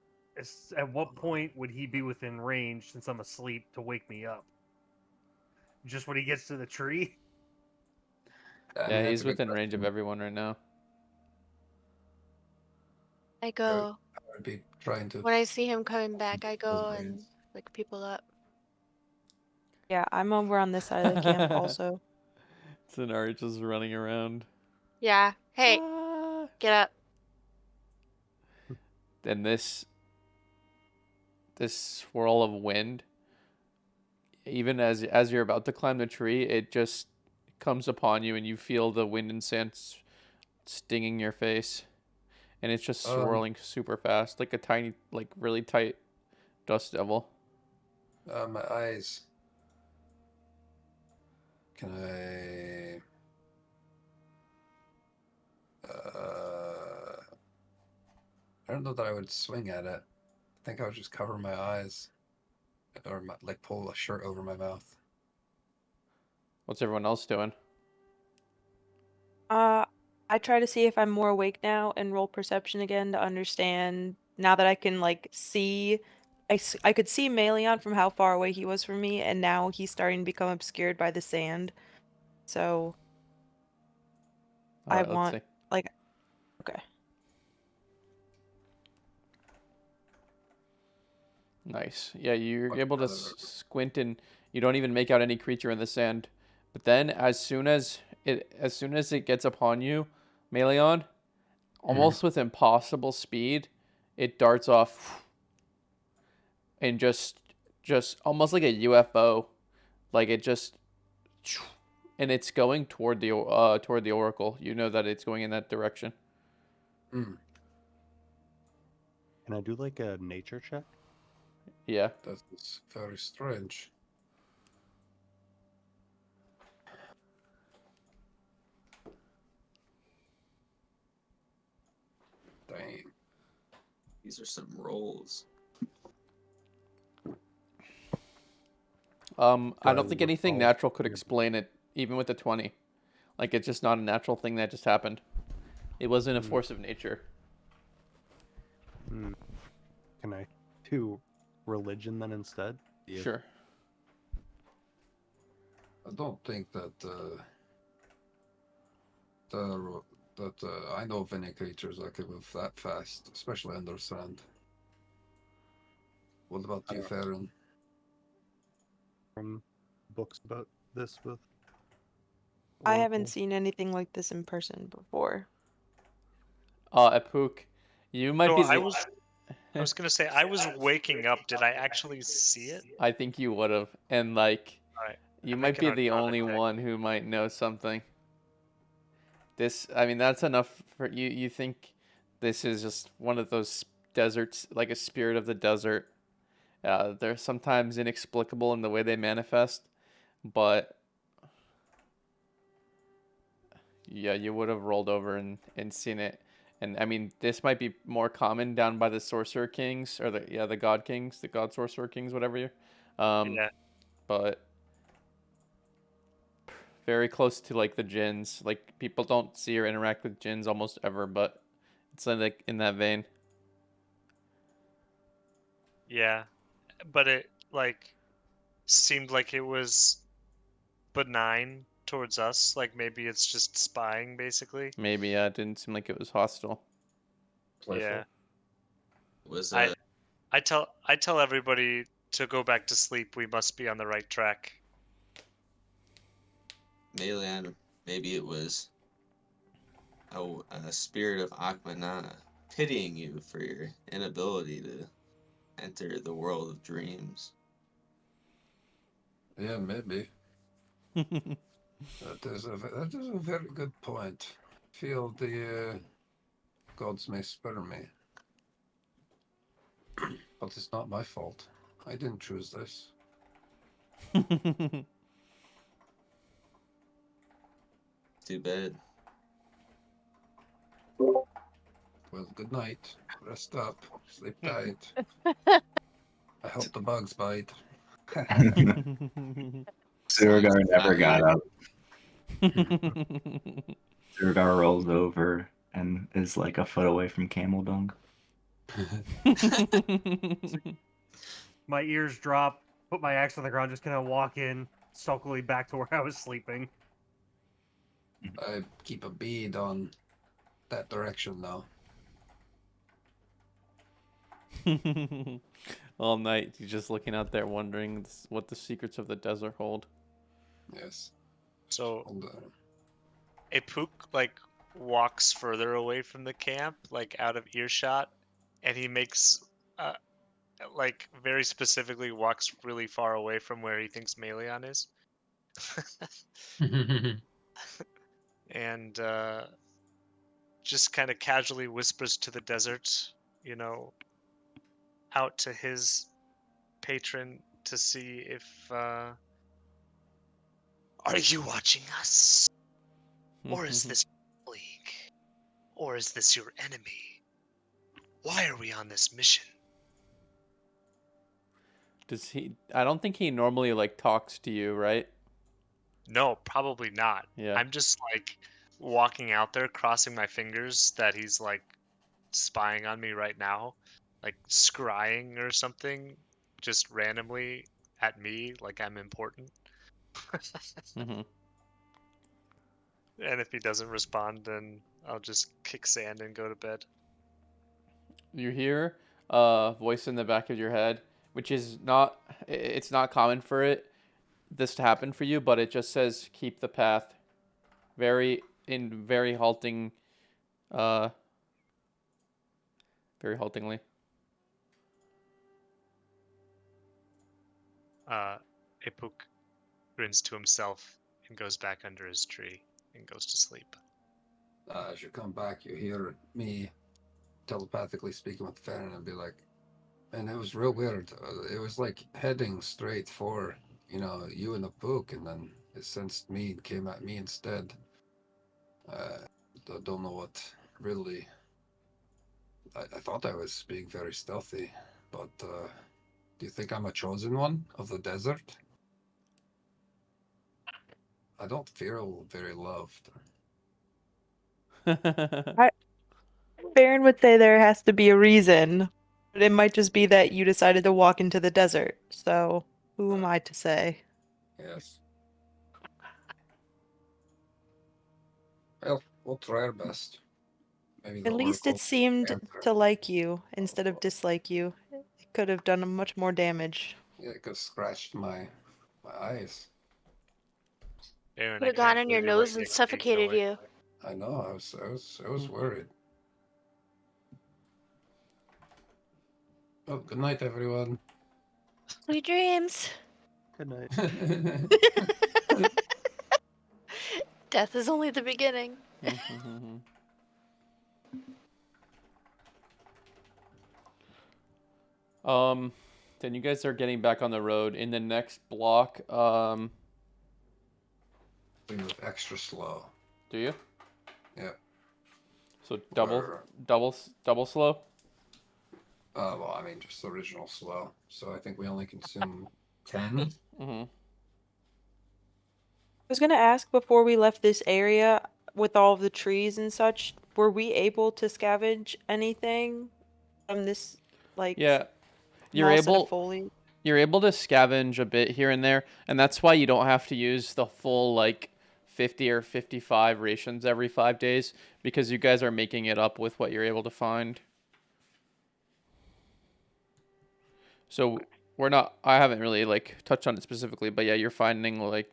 S7: At what point would he be within range since I'm asleep to wake me up? Just when he gets to the tree?
S4: I mean,
S2: Yeah,
S4: that's
S2: he's
S4: a good
S2: within range of
S4: question.
S2: everyone right now.
S10: I go.
S4: I would be trying to.
S10: When I see him coming back, I go
S4: Those
S10: and
S4: ways.
S10: wake people up.
S9: Yeah, I'm over on this side of the camp also.
S2: Denari just running around.
S10: Yeah. Hey, get up.
S2: And this swirl of wind, even as you're about to climb the tree, it just comes upon you, and you feel the wind and sand stinging your face, and it's just swirling super fast, like a tiny, like really tight dust devil.
S4: My eyes. Can I? don't know that I would swing at it. I think I would just cover my eyes, or like pull a shirt over my mouth.
S2: What's everyone else doing?
S9: I try to see if I'm more awake now and roll perception again to understand now that I can like see. I could see Melion from how far away he was from me, and now he's starting to become obscured by the sand. So
S2: All
S9: I
S2: right, let's
S9: want
S2: see.
S9: like okay.
S2: Nice. Yeah, you're
S4: What
S2: able to
S4: color?
S2: squint and you don't even make out any creature in the sand. But then as soon as it gets upon you, Melion, almost with impossible speed, it darts off and just almost like a UFO. Like it just and it's going toward the oracle. You know that it's going in that direction.
S4: Mm,
S3: Can I do like a nature check?
S2: Yeah.
S4: that is very strange. Dang.
S8: These are some rolls.
S2: I
S3: I
S2: don't think
S3: look
S2: anything
S3: all
S2: natural could
S3: weird?
S2: explain it, even with the 20. Like it's just not a natural thing that just happened. It wasn't a force of nature.
S3: Hmm. Can I do religion then instead? If-
S2: Sure.
S4: I don't think that I know of any creatures that can move that fast, especially under sand. What about you, Farron?
S3: From books about this with.
S9: I haven't
S3: oracles?
S9: seen anything like this in person before.
S2: Epuk, you might
S5: So
S2: be
S5: I
S2: the.
S5: was gonna say I was waking up. Did I actually see it?
S2: I think you would have, and like,
S5: All right.
S2: you
S5: I'm
S2: might
S5: making
S2: be the
S5: Arcana
S2: only
S5: check.
S2: one who might know something. I mean, that's enough for you. You think this is just one of those deserts, like a spirit of the desert. They're sometimes inexplicable in the way they manifest, but yeah, you would have rolled over and seen it. And I mean, this might be more common down by the sorcerer kings or the god kings, the god sorcerer kings, whatever you.
S5: Yeah.
S2: But very close to like the jinns. Like people don't see or interact with jinns almost ever, but it's like in that vein.
S5: Yeah. But it like seemed like it was benign towards us. Like maybe it's just spying, basically.
S2: Maybe it didn't seem like it was hostile.
S4: Playful.
S5: Yeah.
S8: Was
S5: I tell everybody to go back to sleep. We must be on the right track.
S8: Melian, maybe it was a spirit of Akmanana pitying you for your inability to enter the world of dreams.
S4: Yeah, maybe. That is a very good point. Feel the gods may spare me, but it's not my fault. I didn't choose this.
S8: Too bad.
S4: Well, good night. Rest up. Sleep tight. I hope the bugs bite.
S1: Surgar never got up. Surgar rolls over and is like a foot away from camel dung.
S7: My ears drop, put my axe on the ground, just kind of walk in sulkily back to where I was sleeping.
S4: I keep a bead on that direction now.
S2: All night, you're just looking out there wondering what the secrets of the desert hold.
S4: Yes.
S5: So
S4: And,
S5: Epuk like walks further away from the camp, like out of earshot, and he makes like very specifically walks really far away from where he thinks Melion is. And just kind of casually whispers to the desert, you know, out to his patron to see if
S11: Are you watching us? Or is this league? Or is this your enemy? Why are we on this mission?
S2: Does he? I don't think he normally like talks to you, right?
S5: No, probably not.
S2: Yeah.
S5: I'm just like walking out there, crossing my fingers that he's like spying on me right now, like scrying or something, just randomly at me, like I'm important.
S2: Mm-hmm.
S5: And if he doesn't respond, then I'll just kick sand and go to bed.
S2: You hear a voice in the back of your head, which is not. It's not common for this to happen for you, but it just says keep the path. Very halting. Very haltingly.
S5: Epuk grins to himself and goes back under his tree and goes to sleep.
S4: As you come back, you hear me telepathically speaking with Farron and be like, and it was real weird. It was like heading straight for, you and the book, and then it sensed me and came at me instead. I don't know what really. I thought I was being very stealthy, but do you think I'm a chosen one of the desert? I don't feel very loved.
S9: Baron would say there has to be a reason, but it might just be that you decided to walk into the desert. So, who am I to say?
S4: Yes. Well, we'll try our best. Maybe
S9: At least it seemed to like you instead of dislike you. It could have done much more damage.
S4: Yeah, it could have scratched my eyes.
S10: Would have gone in your nose and suffocated you.
S4: I know. I was worried. Oh, good night, everyone.
S10: Sweet dreams.
S3: Good night.
S10: Death is only the beginning.
S2: Then you guys are getting back on the road. In the next block,
S4: We move extra slow.
S2: do you?
S4: Yeah.
S2: So double slow?
S4: Well, I mean, just original slow. So I think we only consume 10.
S2: Mm-hmm.
S9: I was gonna ask before we left this area, with all of the trees and such, were we able to scavenge anything from this, like,
S2: Yeah.
S9: small set of foliage?
S2: You're able to scavenge a bit here and there, and that's why you don't have to use the full, like, 50 or 55 rations every 5 days, because you guys are making it up with what you're able to find. So I haven't really, like, touched on it specifically, but yeah, you're finding, like,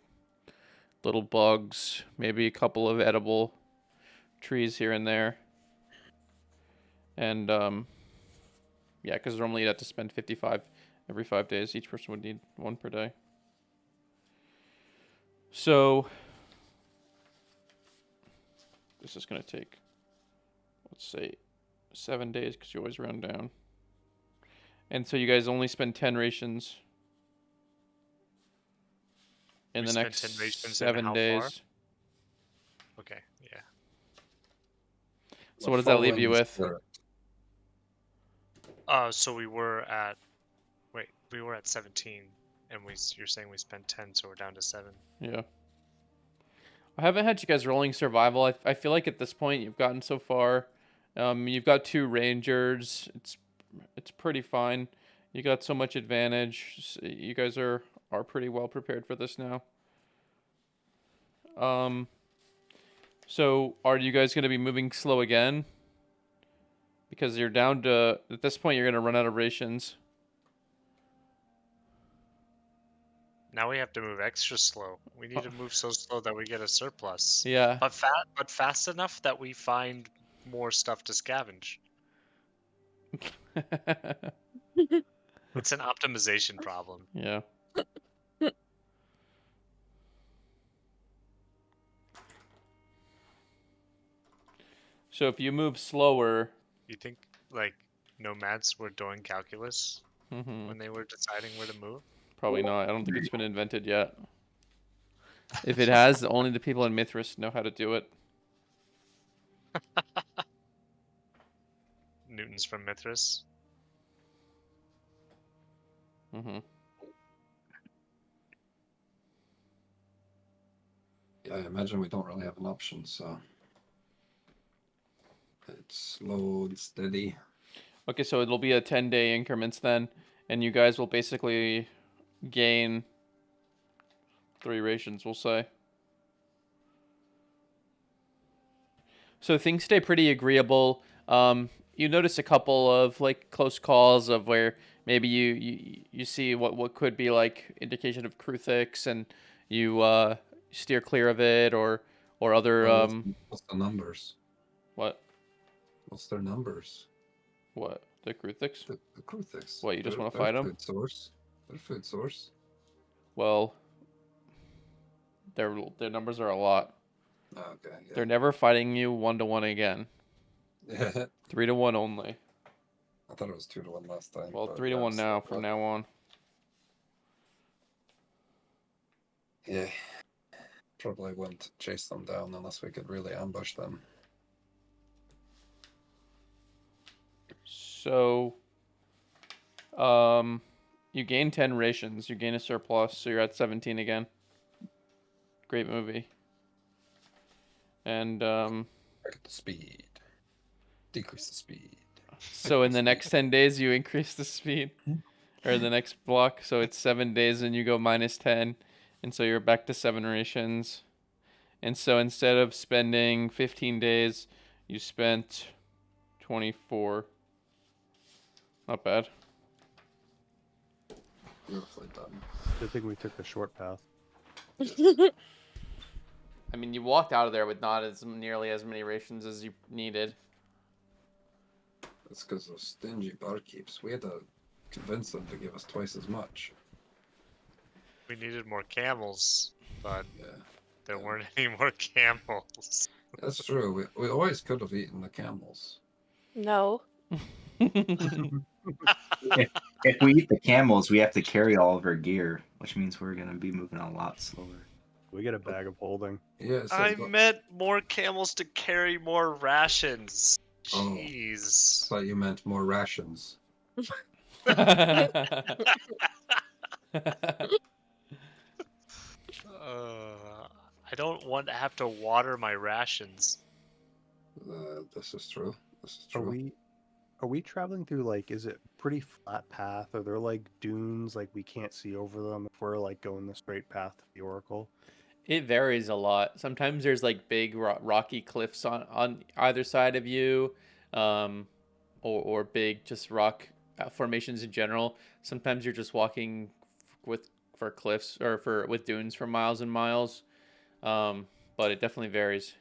S2: little bugs, maybe a couple of edible trees here and there. And, yeah, because normally you'd have to spend 55 every 5 days. Each person would need 1 per day. So this is going to take, let's say, 7 days, because you always round down. And so you guys only spend 10 rations in the next
S5: 10 rations
S2: 7 days.
S5: Okay, yeah.
S2: So what does that leave you with?
S5: So we were at 17, and you're saying we spent 10, so we're down to 7.
S2: Yeah. I haven't had you guys rolling survival. I feel like at this point you've gotten so far. You've got 2 rangers. It's pretty fine. You got so much advantage. You guys are pretty well prepared for this now. So are you guys going to be moving slow again? Because you're down to, at this point, you're going to run out of rations.
S5: Now we have to move extra slow. We need to move so slow that we get a surplus.
S2: Yeah.
S5: But fast enough that we find more stuff to scavenge. It's an optimization problem.
S2: Yeah. So if you move slower...
S5: You think, like, nomads were doing calculus when they were deciding where to move?
S2: Probably not. I don't think it's been invented yet. If it has, only the people in Mithras know how to do it.
S5: newtons from Mithras.
S2: Mm-hmm.
S4: Yeah, I imagine we don't really have an option, so it's slow and steady.
S2: Okay, so it'll be a 10-day increments then, and you guys will basically gain 3 rations, we'll say. So things stay pretty agreeable. You notice a couple of like close calls of where maybe you see what could be like indication of Kruthix, and you steer clear of it, or other
S4: What's the numbers?
S2: what
S4: What's their numbers?
S2: what the Kruthix?
S4: The Kruthix.
S2: What, you just
S4: They're-
S2: want to
S4: they're
S2: fight them?
S4: Food source. They're food source.
S2: Well, their numbers are a lot.
S4: Okay. Yeah.
S2: They're never fighting you 1-to-1 again.
S4: Yeah.
S2: 3-to-1 only.
S4: I thought it was 2-1 last time.
S2: Well,
S4: but
S2: 3-to-1
S4: yeah,
S2: now
S4: still,
S2: from now on.
S4: Yeah. Probably wouldn't chase them down unless we could really ambush them.
S2: So, you gain 10 rations. You gain a surplus, so you're at 17 again. Great movie. And
S4: Back at the speed. Decrease the speed.
S2: so in the next 10 days, you increase the speed, or the next block. So it's 7 days, and you go -10, and so you're back to 7 rations. And so instead of spending 15 days, you spent 24. Not bad.
S4: Beautifully done.
S3: Good thing we took the short path.
S2: I mean, you walked out of there with not as nearly as many rations as you needed.
S4: That's because of stingy barkeeps. We had to convince them to give us twice as much.
S5: We needed more camels, but
S4: Yeah.
S5: there weren't any more camels.
S4: That's true. We always could have eaten the camels.
S10: No.
S1: If we eat the camels, we have to carry all of our gear, which means we're gonna be moving a lot slower.
S3: We get a bag of holding.
S4: Yeah. So
S5: I meant more camels to carry more rations.
S4: Oh.
S5: Jeez.
S4: thought you meant more rations.
S5: I don't want to have to water my rations.
S4: This is true. This is
S3: Are
S4: true.
S3: we traveling through, like, is it pretty flat path? Are there like dunes, like we can't see over them if we're like going the straight path to the Oracle?
S2: It varies a lot. Sometimes there's like big rocky cliffs on either side of you, or big just rock formations in general. Sometimes you're just walking for cliffs or with dunes for miles and miles, but it definitely varies.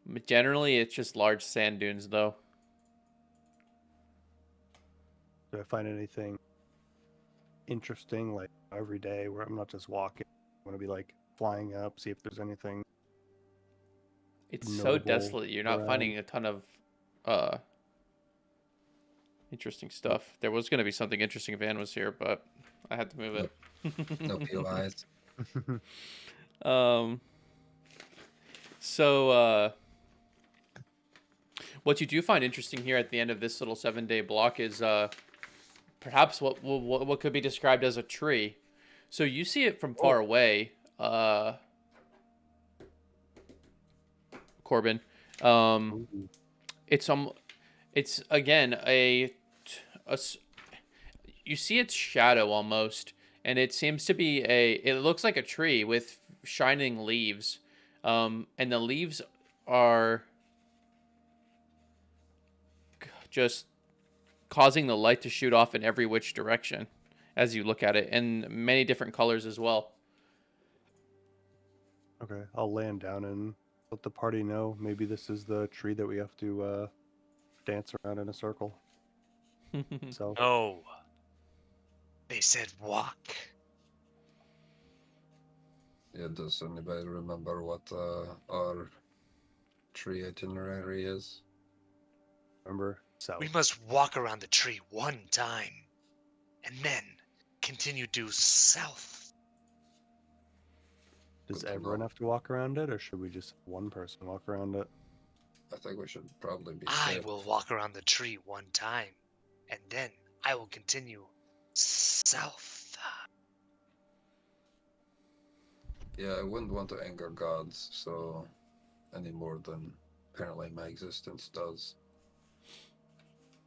S2: But generally, it's just large sand dunes, though.
S3: Do I find anything interesting like every day where I'm not just walking? I want to be like flying up, see if there's anything.
S2: It's so
S3: notable
S2: desolate. You're not
S3: around.
S2: finding a ton of interesting stuff. There was going to be something interesting if Anne was here, but I had to move it.
S4: No POIs.
S2: So what you do find interesting here at the end of this little 7-day block is perhaps what could be described as a tree. So you see it from far away, Corbin. It's again you see its shadow almost, and it seems to be it looks like a tree with shining leaves, and the leaves are just causing the light to shoot off in every which direction as you look at it, and many different colors as well.
S3: Okay, I'll land down and let the party know. Maybe this is the tree that we have to dance around in a circle. So
S11: No. They said walk.
S4: Yeah, does anybody remember what our tree itinerary is?
S3: remember, south.
S11: We must walk around the tree one time, and then continue due south.
S3: Does
S4: Good to
S3: everyone
S4: know.
S3: have to walk around it, or should we just have one person walk around it?
S4: I think we should probably be
S11: I
S4: set.
S11: will walk around the tree one time, and then I will continue south.
S4: Yeah, I wouldn't want to anger gods, so any more than apparently my existence does.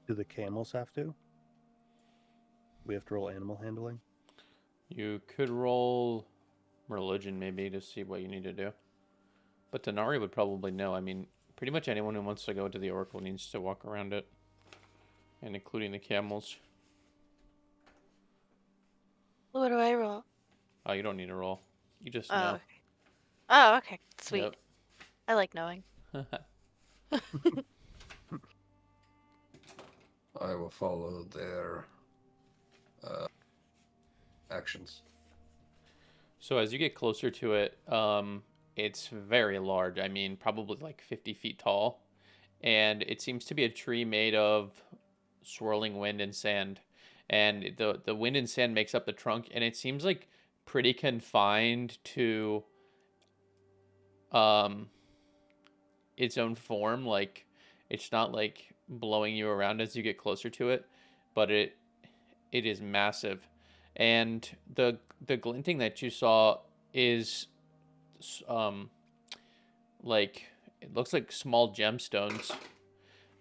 S3: Do the camels have to? We have to roll animal handling?
S2: You could roll religion maybe to see what you need to do. But Denari would probably know. I mean, pretty much anyone who wants to go to the Oracle needs to walk around it. And including the camels.
S10: What do I roll?
S2: Oh, you don't need to roll. You just
S10: Oh,
S2: know.
S10: okay. Oh, okay. Sweet.
S2: Yep.
S10: I like knowing.
S4: I will follow their actions.
S2: So as you get closer to it, it's very large. I mean, probably like 50 feet tall. And it seems to be a tree made of swirling wind and sand. And the wind and sand makes up the trunk. And it seems like pretty confined to its own form. Like, it's not like blowing you around as you get closer to it. But it is massive. And the glinting that you saw is like, it looks like small gemstones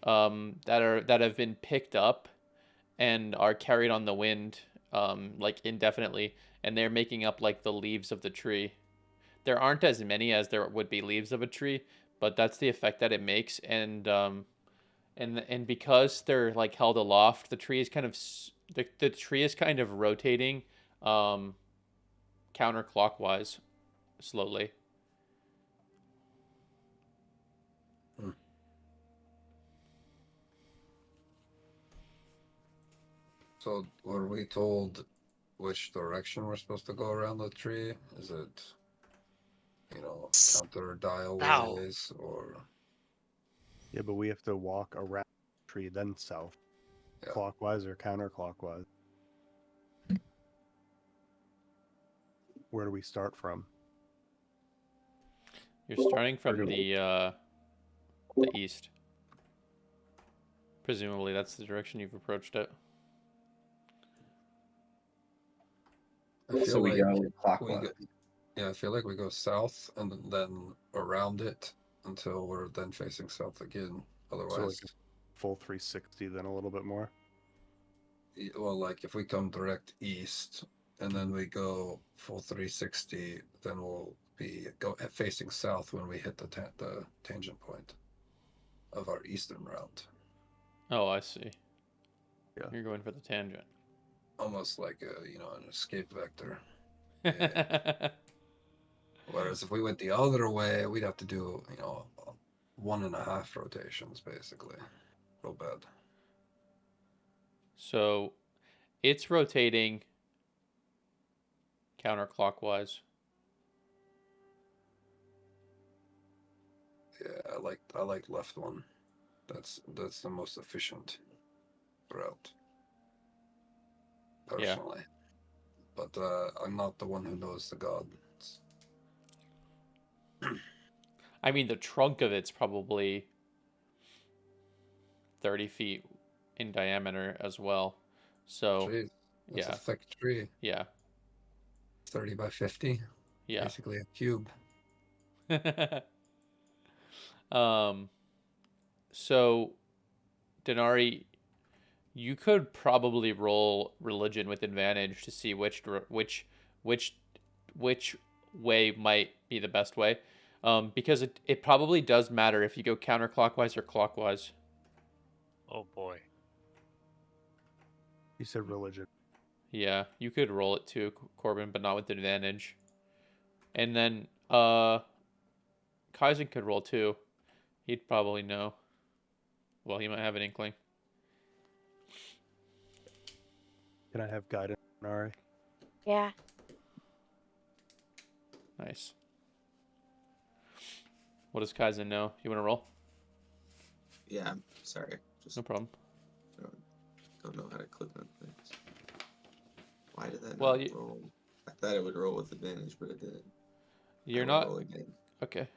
S2: that have been picked up and are carried on the wind like indefinitely, and they're making up like the leaves of the tree. There aren't as many as there would be leaves of a tree, but that's the effect that it makes. And because they're like held aloft, the tree is kind of the tree is kind of rotating counterclockwise slowly.
S4: So were we told which direction we're supposed to go around the tree? Is it, counter dial
S11: Now.
S4: ways or?
S3: Yeah, but we have to walk around the tree, then south.
S4: Yeah.
S3: Clockwise or counterclockwise? Where do we start from?
S2: You're starting from the east. Presumably that's the direction you've approached it.
S1: So we go clockwise.
S4: I feel like we go south and then around it until we're then facing south again. Otherwise,
S3: So like full 360, then a little bit more.
S4: well, like if we come direct east and then we go full 360, then we'll be facing south when we hit the tangent point of our eastern route.
S2: Oh, I see.
S3: Yeah.
S2: You're going for the tangent.
S4: Almost like an escape vector. Yeah. Whereas if we went the other way, we'd have to do 1.5 rotations basically. Real bad.
S2: So it's rotating counterclockwise.
S4: Yeah, I like left one. That's the most efficient route. Personally. Yeah. But I'm not the one who knows the gods.
S2: I mean, the trunk of it's probably 30 feet in diameter as well. So,
S4: Jeez, that's a thick tree.
S2: Yeah.
S4: 30 by 50.
S2: Yeah.
S4: Basically a cube.
S2: So, Denari, you could probably roll religion with advantage to see which way might be the best way. Because it probably does matter if you go counterclockwise or clockwise.
S11: Oh boy.
S3: You said religion.
S2: Yeah, you could roll it too, Corbin, but not with advantage. And then Kaizen could roll too. He'd probably know. Well, he might have an inkling.
S3: Can I have guidance, Nari?
S10: Yeah.
S2: Nice. What does Kaizen know? You want to roll?
S8: Yeah, sorry. Just
S2: No problem.
S8: don't know how to click on things. Why did that
S2: Well,
S8: not roll? I thought it would roll with advantage, but it didn't.
S2: You're
S8: I will
S2: not...
S8: roll again.
S2: Okay.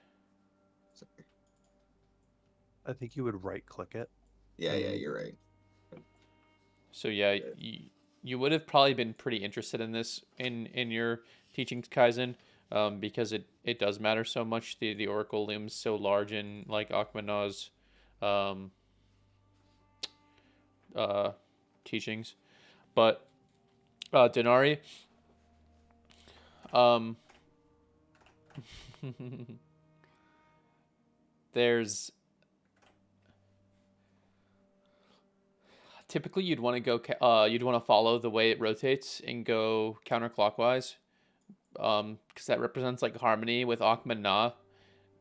S8: Sorry.
S3: I think you would right-click it.
S8: Yeah, you're right.
S2: So yeah, you would have probably been pretty interested in this in your teachings, Kaizen, because it does matter so much. The Oracle looms so large in like Akmana's teachings, but Denari, there's typically you'd want to go you'd want to follow the way it rotates and go counterclockwise, because that represents like harmony with Akmana.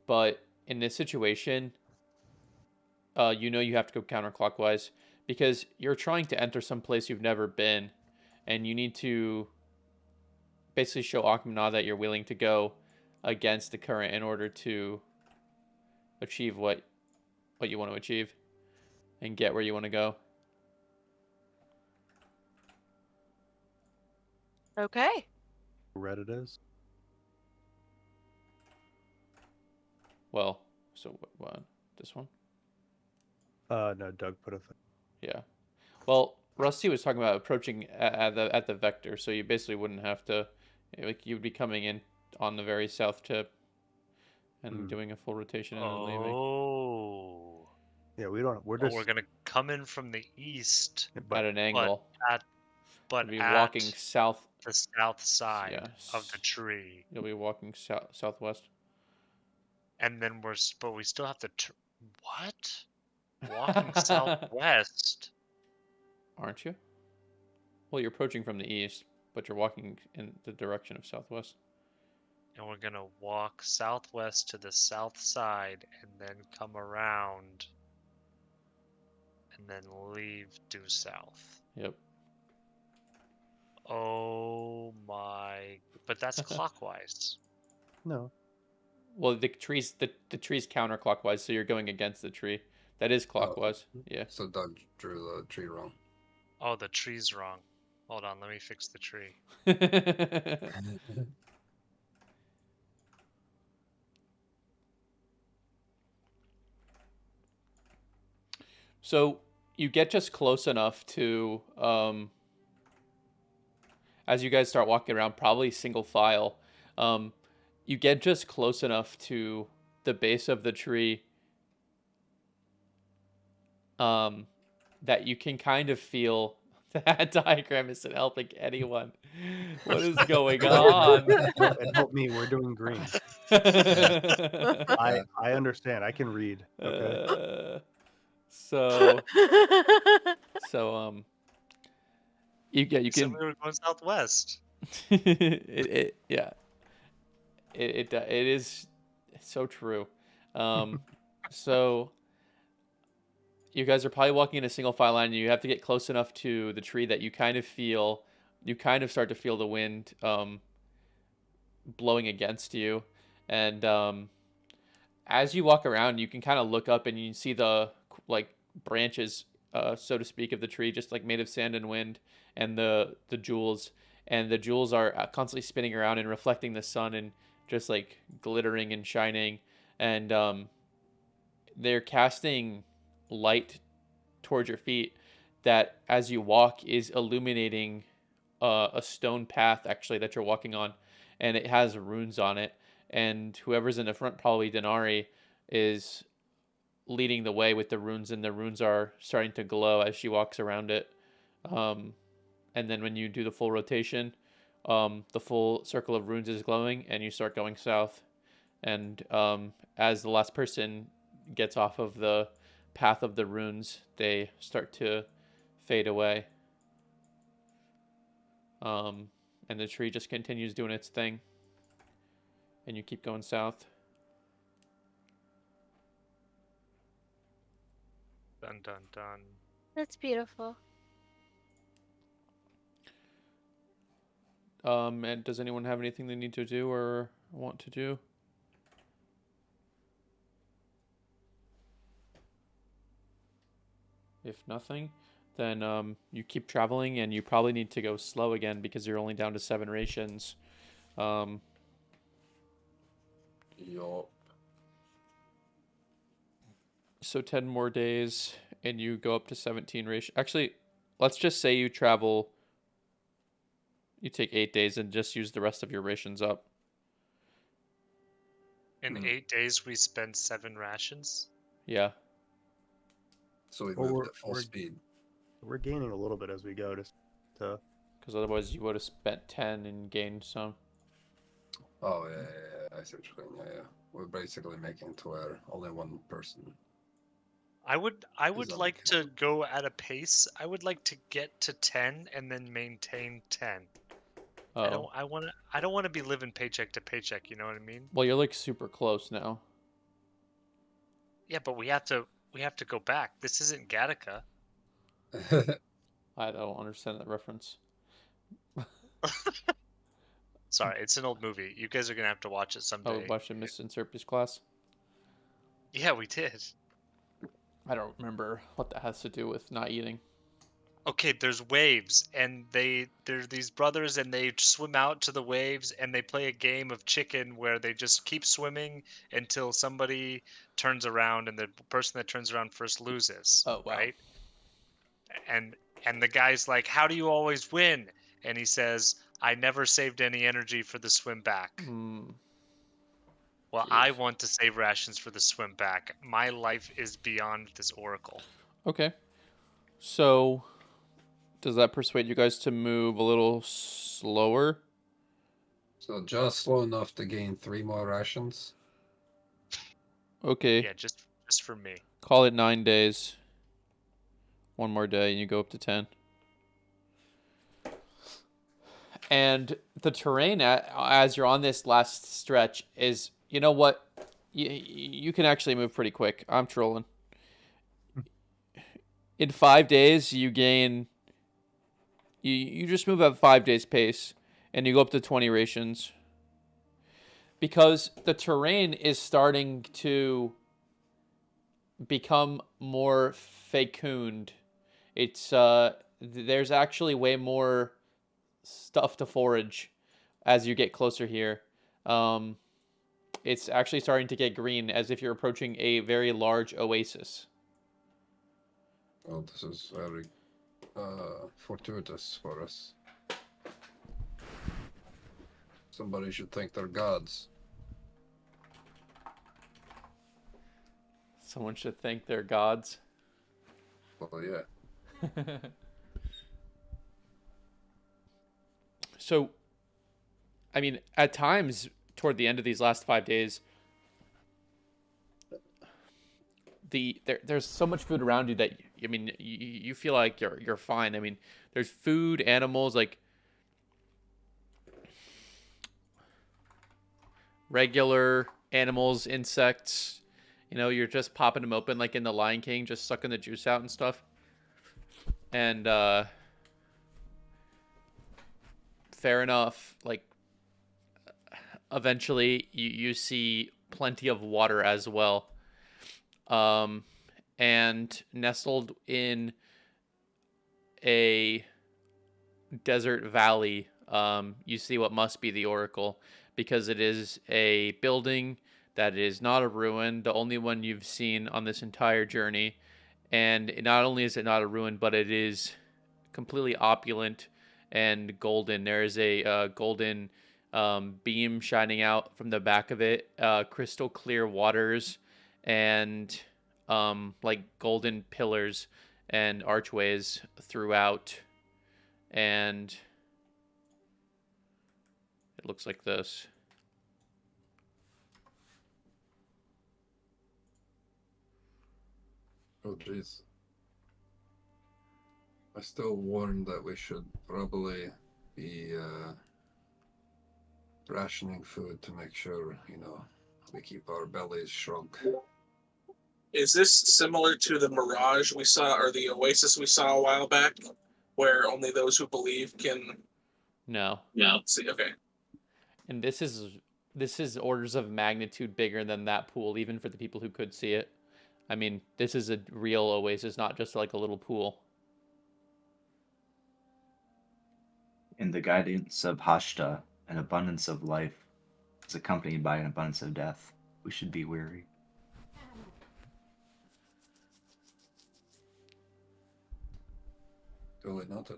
S2: But in this situation, you have to go counterclockwise because you're trying to enter some place you've never been, and you need to basically show Akmana that you're willing to go against the current in order to achieve what you want to achieve and get where you want to go.
S10: Okay.
S3: Red it is.
S2: Well, so what this one?
S3: No, Doug put a thing.
S2: Yeah. Well, Rusty was talking about approaching at the vector, so you basically wouldn't have to, like, you'd be coming in on the very south tip and doing a full rotation and then leaving.
S11: Oh.
S3: Yeah, we don't. We're
S11: Oh,
S3: just.
S11: we're gonna come in from the east,
S2: At an angle.
S11: but
S2: You'll be
S11: at
S2: walking south.
S11: the south side
S2: Yeah,
S11: of the tree,
S2: You'll be walking southwest.
S11: and then but we still have to. What? Walking southwest.
S2: Aren't you? Well, you're approaching from the east, but you're walking in the direction of southwest.
S11: And we're gonna walk southwest to the south side and then come around and then leave due south.
S2: Yep.
S11: Oh my, but that's clockwise.
S3: No.
S2: Well, the tree's counterclockwise, so you're going against the tree. That is clockwise. Yeah.
S4: So Doug drew the tree wrong.
S11: Oh, the tree's wrong. Hold on, let me fix the tree.
S2: So you get just close enough to, as you guys start walking around, probably single file, you get just close enough to the base of the tree that you can kind of feel that diagram isn't helping anyone. What is going on?
S3: It helped me. We're doing green. I understand. I can read. Okay.
S2: So you
S11: You said
S2: can
S11: we were going southwest.
S2: it is so true. So you guys are probably walking in a single file line, and you have to get close enough to the tree that you kind of start to feel the wind blowing against you. And as you walk around, you can kind of look up and you see the like branches, so to speak, of the tree, just like made of sand and wind, and the jewels. And the jewels are constantly spinning around and reflecting the sun and just like glittering and shining. And they're casting light towards your feet that as you walk is illuminating a stone path actually that you're walking on, and it has runes on it. And whoever's in the front, probably Denari, is leading the way with the runes, and the runes are starting to glow as she walks around it. And then when you do the full rotation, the full circle of runes is glowing, and you start going south. And as the last person gets off of the path of the runes, they start to fade away. And the tree just continues doing its thing. And you keep going south.
S11: Dun dun dun.
S10: That's beautiful.
S2: And does anyone have anything they need to do or want to do? If nothing, then you keep traveling, and you probably need to go slow again because you're only down to 7 rations.
S4: Yup.
S2: So 10 more days, and you go up to 17 ration. Actually, let's just say you travel. You take 8 days and just use the rest of your rations up.
S11: In 8 days, we spend 7 rations.
S2: Yeah.
S4: So we
S3: Well,
S4: moved at full
S3: we're-
S4: speed.
S3: We're gaining a little bit as we go to
S2: Because otherwise you would have spent 10 and gained some.
S4: Oh yeah, I see what you're saying. Yeah. We're basically making it to where only one person.
S11: I would
S4: Is
S11: like to go at a pace. I would like to get to 10 and then maintain 10.
S2: Oh.
S11: I don't want to be living paycheck to paycheck, you know what I mean?
S2: Well, you're like super close now.
S11: Yeah, but we have to go back. This isn't Gattaca.
S2: I don't understand that reference.
S11: Sorry, it's an old movie. You guys are going to have to watch it
S2: Oh,
S11: someday.
S2: we watched Miss Inserpy's class?
S11: Yeah, we did.
S2: I don't remember what that has to do with not eating.
S11: Okay, there's waves, and they're these brothers, and they swim out to the waves, and they play a game of chicken where they just keep swimming until somebody turns around, and the person that turns around first loses.
S2: Oh, wow.
S11: Right? And the guy's like, "How do you always win?" And he says, "I never saved any energy for the swim back." Well, I
S2: Jeez.
S11: want to save rations for the swim back. My life is beyond this oracle.
S2: Okay. So, does that persuade you guys to move a little slower?
S4: So just slow enough to gain 3 more rations.
S2: Okay.
S11: Yeah, just for me.
S2: Call it 9 days. 1 more day, and you go up to 10. And the terrain, as you're on this last stretch, is, you know what? You can actually move pretty quick. I'm trolling. In 5 days, you gain... You just move at 5 days pace, and you go up to 20 rations. Because the terrain is starting to become more fecund. It's there's actually way more stuff to forage as you get closer here. It's actually starting to get green, as if you're approaching a very large oasis.
S4: Oh, this is very fortuitous for us. Somebody should thank their gods.
S2: Someone should thank their gods.
S4: Well, yeah.
S2: So, I mean, at times toward the end of these last 5 days, there's so much food around you that, I mean, you feel like you're fine. I mean, there's food, animals, like regular animals, insects. You know, you're just popping them open like in the Lion King, just sucking the juice out and stuff. And fair enough, like eventually you see plenty of water as well. And nestled in a desert valley, you see what must be the Oracle, because it is a building that is not a ruin, the only one you've seen on this entire journey. And not only is it not a ruin, but it is completely opulent and golden. There is a golden beam shining out from the back of it, crystal clear waters, and like golden pillars and archways throughout. And it looks like this.
S4: Oh, jeez. I still warn that we should probably be rationing food to make sure, you know, we keep our bellies shrunk.
S6: Is this similar to the mirage we saw, or the oasis we saw a while back, where only those who believe can?
S2: No.
S6: See, okay.
S2: And this is orders of magnitude bigger than that pool, even for the people who could see it. I mean, this is a real oasis, not just like a little pool.
S1: In the guidance of Hashta, an abundance of life is accompanied by an abundance of death. We should be wary.
S4: Duly noted.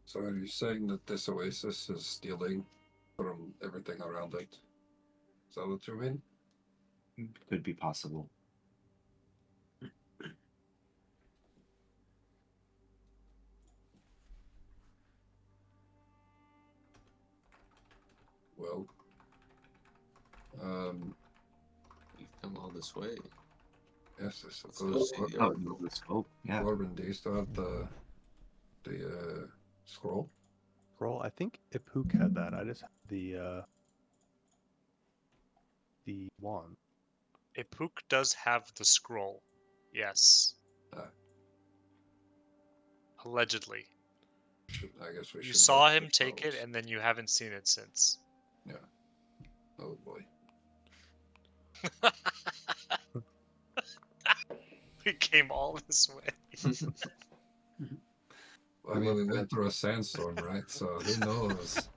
S4: So are you saying that this oasis is stealing from everything around it? Is that what you mean?
S1: Could be possible.
S4: Well,
S8: We've come all this way.
S4: yes, I
S8: Let's go
S4: suppose.
S8: see the
S1: Oh,
S8: oracle.
S1: the scope. Yeah.
S4: Corbin, do you still have the scroll?
S3: Scroll. I think Ipuk had that. I just had the wand.
S11: Ipuk does have the scroll. Yes.
S4: Ah.
S11: Allegedly.
S4: I guess we should.
S11: You saw
S4: look
S11: him take it,
S4: ourselves.
S11: and then you haven't seen it since.
S4: Yeah. Oh boy.
S11: We came all this way.
S4: I mean, we went through a sandstorm, right? So who knows?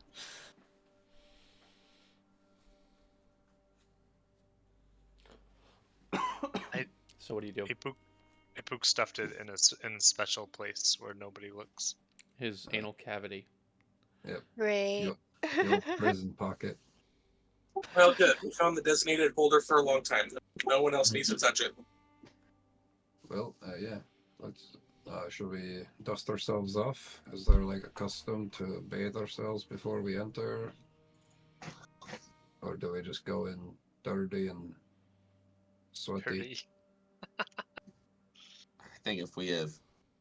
S2: So what do you do?
S11: Ipuk stuffed it in a special place where nobody looks.
S2: His anal cavity.
S4: Yep.
S10: Great.
S4: Your prison pocket.
S6: Well, good. We found the designated holder for a long time. No one else needs to touch it.
S4: Well, yeah. Let's. Should we dust ourselves off? Is there like a custom to bathe ourselves before we enter? Or do we just go in dirty and sweaty?
S11: Dirty.
S8: I think if we have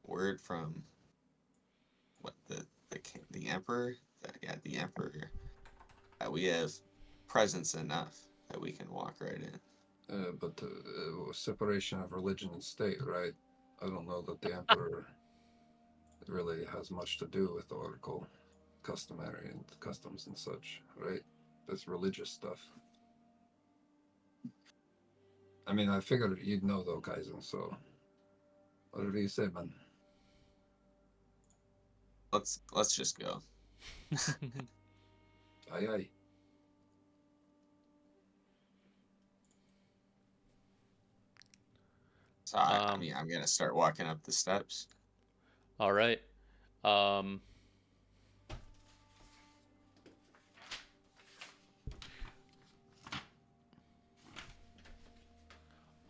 S8: word from what the emperor, the emperor, that we have presence enough that we can walk right in.
S4: But separation of religion and state, right? I don't know that the emperor really has much to do with the oracle, customary and customs and such, right? That's religious stuff. I mean, I figured you'd know though, Kaizen, so whatever you say, man.
S8: Let's just go.
S4: Aye aye.
S8: So I mean, I'm gonna start walking up the steps.
S2: All right.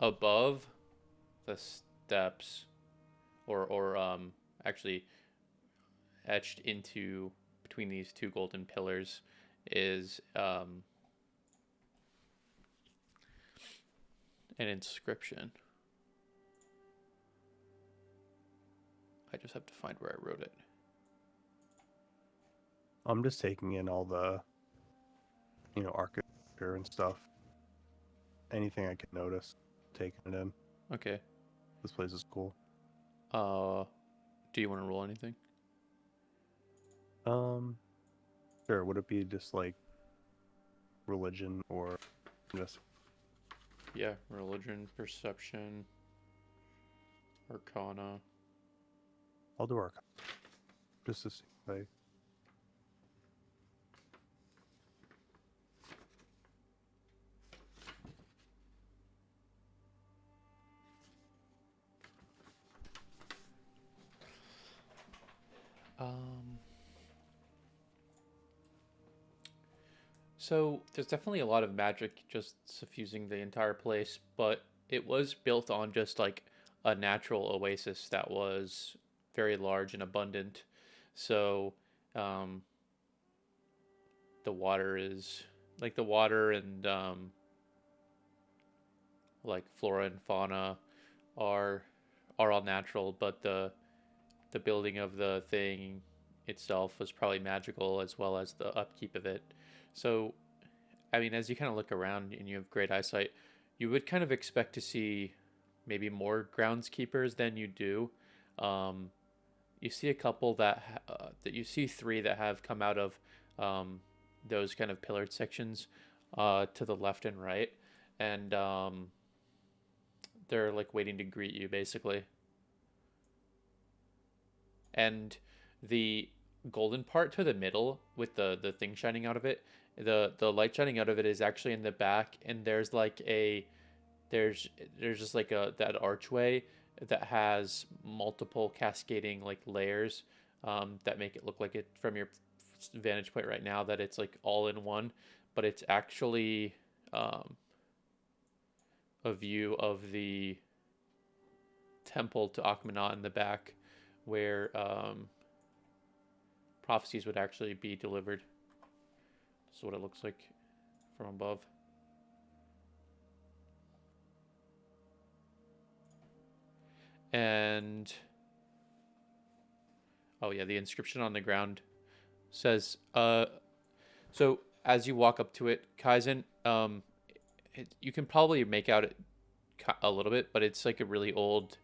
S2: Above the steps, or actually etched into between these two golden pillars is an inscription. I just have to find where I wrote it.
S3: I'm just taking in all the, architecture and stuff. Anything I can notice, taking it in.
S2: Okay.
S3: This place is cool.
S2: Do you want to roll anything?
S3: Sure. Would it be just like religion or just?
S2: Yeah, religion, perception, arcana.
S3: I'll do arcana. Just to see if I.
S2: So there's definitely a lot of magic just suffusing the entire place, but it was built on just like a natural oasis that was very large and abundant. So the water is like the water and like flora and fauna are all natural, but the building of the thing itself was probably magical as well as the upkeep of it. So, I mean, as you kind of look around and you have great eyesight, you would kind of expect to see maybe more groundskeepers than you do. You see a couple that you see three that have come out of those kind of pillared sections to the left and right, and they're like waiting to greet you basically. And the golden part to the middle with the thing shining out of it, the light shining out of it is actually in the back, and there's like a there's just like that archway that has multiple cascading like layers that make it look like it from your vantage point right now that it's like all in one, but it's actually a view of the temple to Akhmenat in the back, where prophecies would actually be delivered. This is what it looks like from above. And oh yeah, the inscription on the ground says so as you walk up to it, Kaizen, you can probably make out it a little bit, but it's like a really old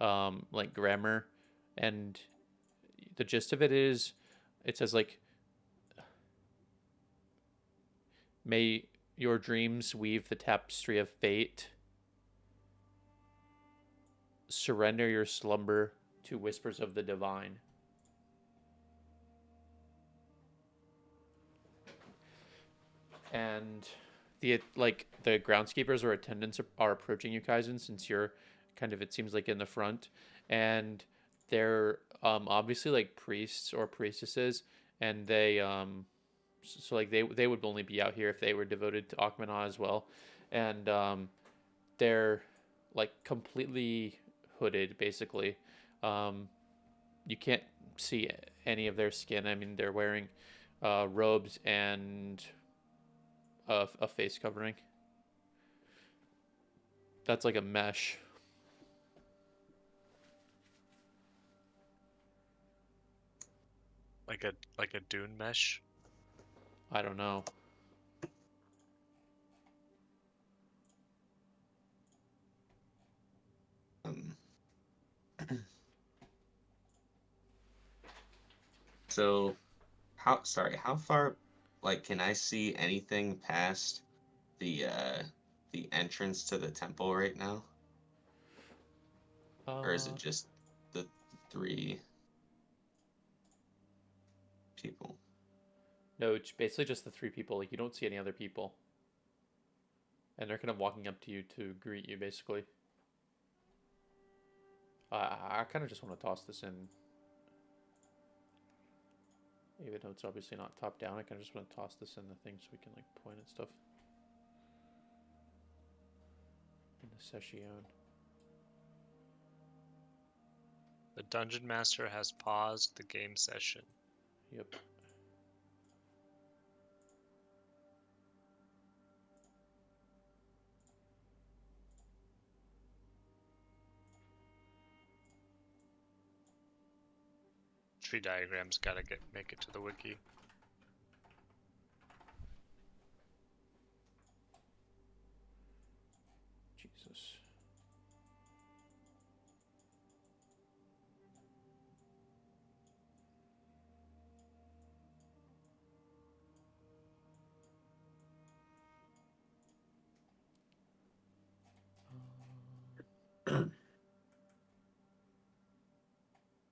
S2: like grammar, and the gist of it is it says like, may your dreams weave the tapestry of fate, surrender your slumber to whispers of the divine. And the groundskeepers or attendants are approaching you, Kaizen, since you're kind of, it seems like, in the front, and they're obviously like priests or priestesses, and they so like they would only be out here if they were devoted to Akhmenat as well, and they're like completely hooded basically. You can't see any of their skin. I mean, they're wearing robes and a face covering that's like a mesh.
S11: Like a dune mesh.
S2: I don't know.
S8: So, how far, like, can I see anything past the entrance to the temple right now? Or is it just the three people?
S2: No, it's basically just the three people. Like, you don't see any other people. And they're kind of walking up to you to greet you, basically. I kind of just want to toss this in. Even though it's obviously not top down, I kind of just want to toss this in the thing so we can, like, point at stuff. In the session.
S11: The dungeon master has paused the game session.
S2: Yep.
S11: Tree diagrams gotta make it to the wiki.
S2: Jesus.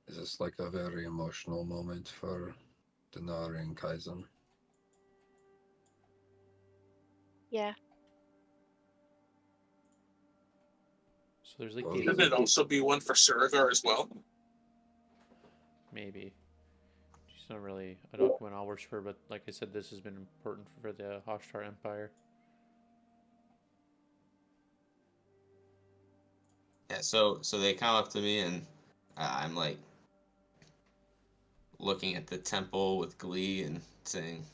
S4: Is this like a very emotional moment for Denari and Kaizen?
S10: Yeah.
S2: So there's like
S4: Well,
S6: Could it also be one for Surigar as well?
S2: maybe. She's not really a document I'll worshiper, but like I said, this has been important for the Hashtar Empire.
S8: Yeah, so they come up to me and I'm like looking at the temple with glee and saying,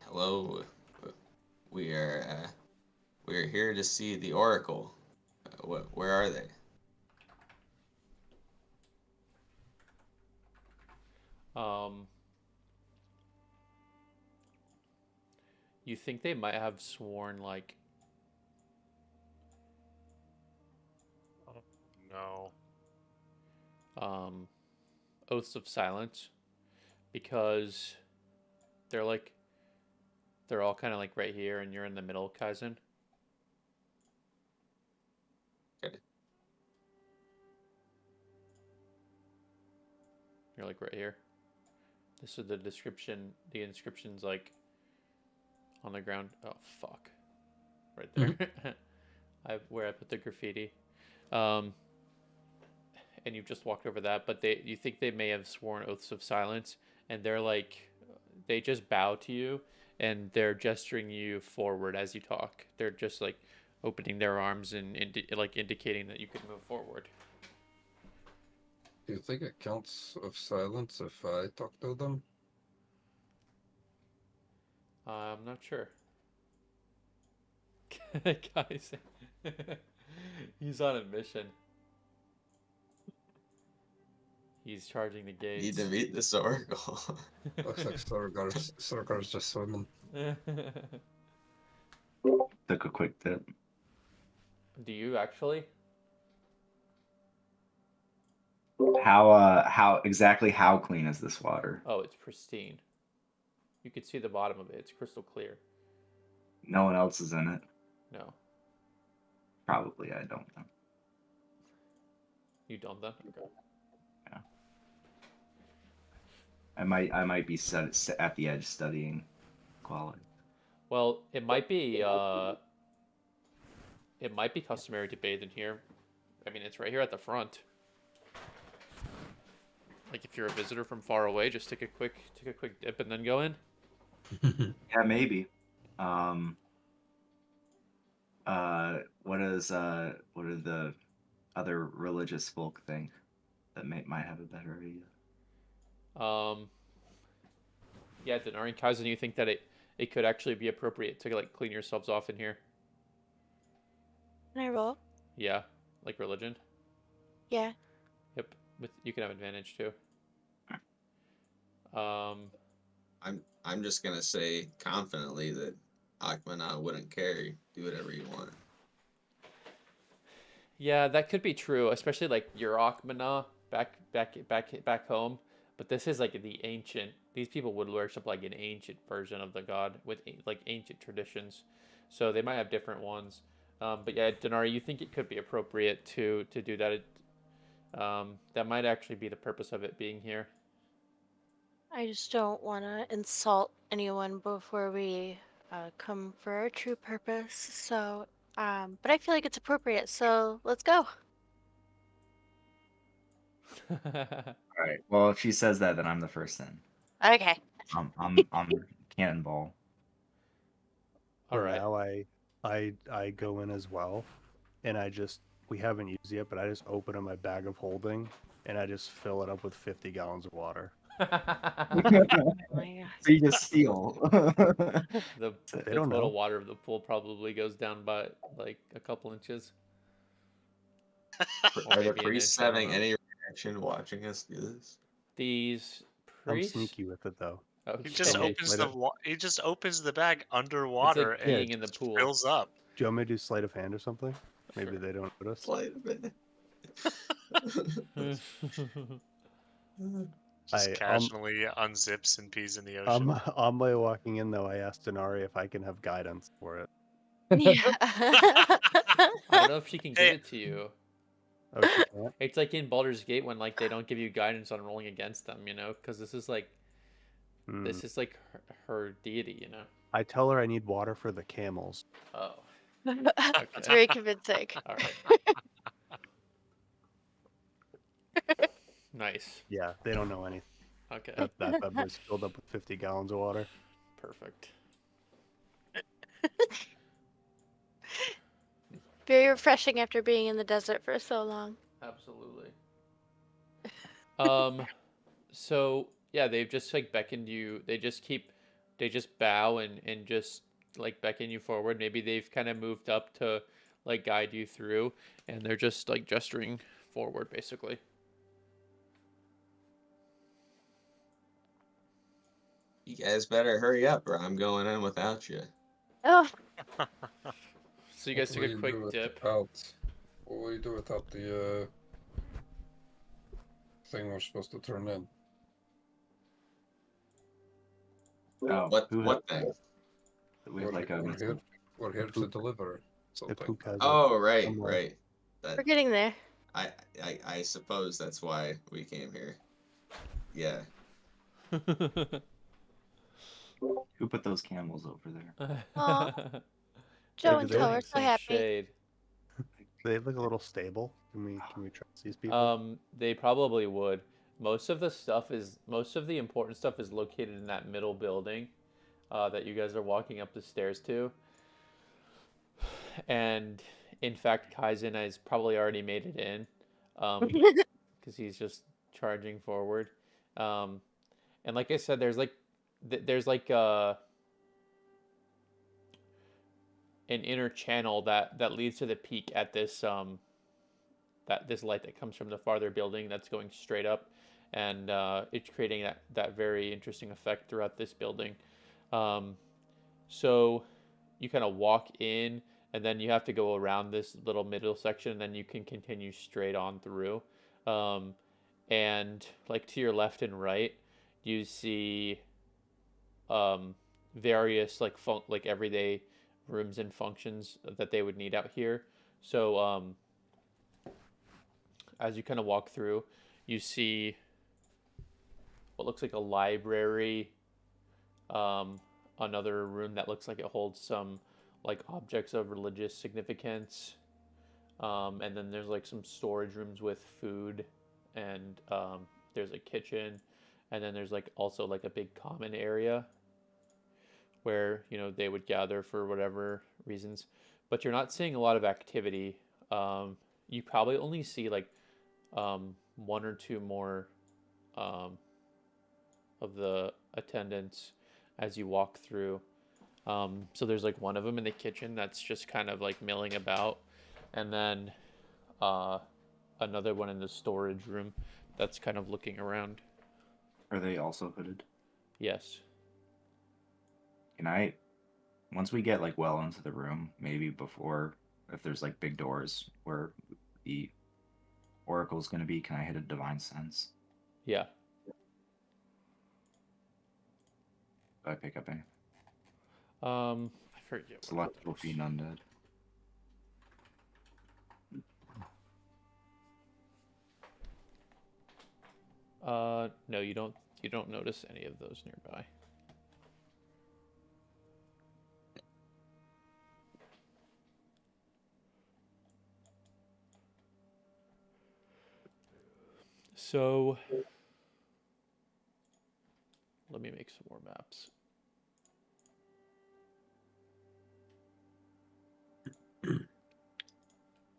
S8: "Hello, we are here to see the Oracle. Where are they?"
S2: You think they might have sworn like
S11: No.
S2: oaths of silence because they're all kind of like right here and you're in the middle, Kaizen.
S8: Okay.
S2: You're like right here. This is the description. The inscription's like on the ground. Oh fuck. Right there. where I put the graffiti. And you've just walked over that, but you think they may have sworn oaths of silence, and they're like, they just bow to you, and they're gesturing you forward as you talk. They're just like opening their arms and like indicating that you can move forward.
S4: Do you think it counts of silence if I talk to them?
S2: I'm not sure. Guys, he's on a mission. He's charging the gates.
S8: Need to meet this oracle.
S4: Looks like Sorgar's just swimming.
S1: Took a quick dip.
S2: Do you actually?
S1: How exactly how clean is this water?
S2: Oh, it's pristine. You could see the bottom of it. It's crystal clear.
S1: No one else is in it.
S2: No.
S1: Probably I don't know.
S2: You don't then? Okay.
S1: Yeah. I might be at the edge studying quality.
S2: Well, it might be customary to bathe in here. I mean, it's right here at the front. Like if you're a visitor from far away, just take a quick dip and then go in.
S1: Yeah, maybe. What do the other religious folk think that might have a better idea?
S2: Yeah, Denari and Kaizen, you think that it could actually be appropriate to like clean yourselves off in here?
S10: Can I roll?
S2: Yeah, like religion.
S10: Yeah.
S2: Yep, you can have advantage too.
S8: I'm just gonna say confidently that Akmana wouldn't care. Do whatever you want.
S2: Yeah, that could be true, especially like your Akmana back home. But this is like the ancient. These people would worship like an ancient version of the god with like ancient traditions, so they might have different ones. But yeah, Denari, you think it could be appropriate to do that? That might actually be the purpose of it being here.
S10: I just don't want to insult anyone before we come for our true purpose. So, but I feel like it's appropriate. So let's go.
S1: All right. Well, if she says that, then I'm the first in.
S10: Okay.
S1: I'm cannonball.
S2: All right.
S3: Now I go in as well, and we haven't used it yet, but I just open up my bag of holding and I just fill it up with 50 gallons of water.
S10: Oh my God.
S1: So you just steal.
S2: The
S3: don't
S2: total
S3: know.
S2: water of the pool probably goes down by like a couple inches. Or
S8: Are the
S2: maybe an
S8: priests
S2: inch, I don't
S8: having
S2: know.
S8: any reaction watching us do this?
S2: These
S3: I'm
S2: priests.
S3: sneaky with it though.
S2: Okay.
S5: He just opens the bag underwater
S2: It's like
S5: and
S2: peeing in the
S5: just
S2: pool.
S5: fills up.
S3: Do you want me to do sleight of hand or something? Maybe
S2: Sure.
S3: they don't notice.
S8: Sleight of hand.
S5: Just casually unzips and pees in the ocean.
S3: On my walking in though, I asked Denari if I can have guidance for it.
S10: Yeah.
S2: I don't know if she can give
S5: Hey.
S2: it to you.
S3: Oh, she can't?
S2: It's like in Baldur's Gate when like they don't give you guidance on rolling against them, you know, because this is like her deity, you know.
S3: I tell her I need water for the camels.
S2: Oh,
S10: It's very convincing.
S2: all right. Nice.
S3: Yeah, they don't know anything.
S2: Okay.
S3: That was filled up with 50 gallons of water.
S2: Perfect.
S10: Very refreshing after being in the desert for so long.
S2: Absolutely. So yeah, they've just like beckoned you. They just bow and just like beckon you forward. Maybe they've kind of moved up to like guide you through, and they're just like gesturing forward basically.
S8: You guys better hurry up, or I'm going in without you.
S10: Oh,
S2: So you guys took a quick dip.
S4: What will you do without the thing we're supposed to turn in?
S1: Oh,
S8: What thing?
S1: We have like a.
S4: We're here to deliver
S3: The
S4: something.
S3: kook has
S8: Oh, right,
S3: somewhere.
S8: right. That,
S10: we're getting there.
S8: I suppose that's why we came here. Yeah.
S1: Who put those camels over there?
S10: Aw. Joe and
S3: there.
S10: Toe are so
S2: Some
S10: happy.
S2: shade.
S3: They have like a little stable. Can we trust these people?
S2: They probably would. Most of the important stuff is located in that middle building that you guys are walking up the stairs to. And in fact, Kaizen has probably already made it in, because he's just charging forward. And like I said, there's like an inner channel that leads to the peak at this this light that comes from the farther building that's going straight up, and it's creating that very interesting effect throughout this building. So you kind of walk in, and then you have to go around this little middle section, and then you can continue straight on through. And like to your left and right, you see various like everyday rooms and functions that they would need out here. So as you kind of walk through, you see what looks like a library, another room that looks like it holds some like objects of religious significance, and then there's like some storage rooms with food, and there's a kitchen, and then there's like also like a big common area where they would gather for whatever reasons, but you're not seeing a lot of activity. You probably only see like one or two more of the attendants as you walk through. So there's like one of them in the kitchen that's just kind of like milling about, and then another one in the storage room that's kind of looking around.
S1: Are they also hooded?
S2: Yes.
S1: Can I, once we get like well into the room, maybe before, if there's like big doors where the oracle's going to be, can I hit a divine sense?
S2: Yeah.
S1: Do I pick up anything?
S2: I forget.
S1: Select will be undead.
S2: No, you don't notice any of those nearby. So let me make some more maps.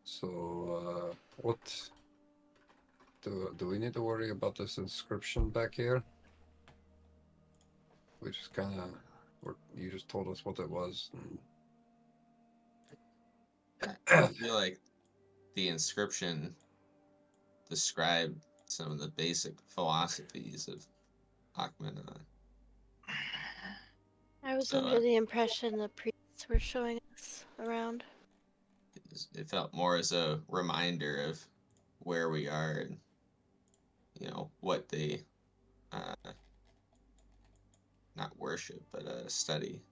S4: So, what do we need to worry about this inscription back here? We just kind of, you just told us what it was. And...
S8: I feel like the inscription described some of the basic philosophies of Akhenaten.
S10: I was under the impression the priests were showing us around.
S8: It felt more as a reminder of where we are and what they not worship but study.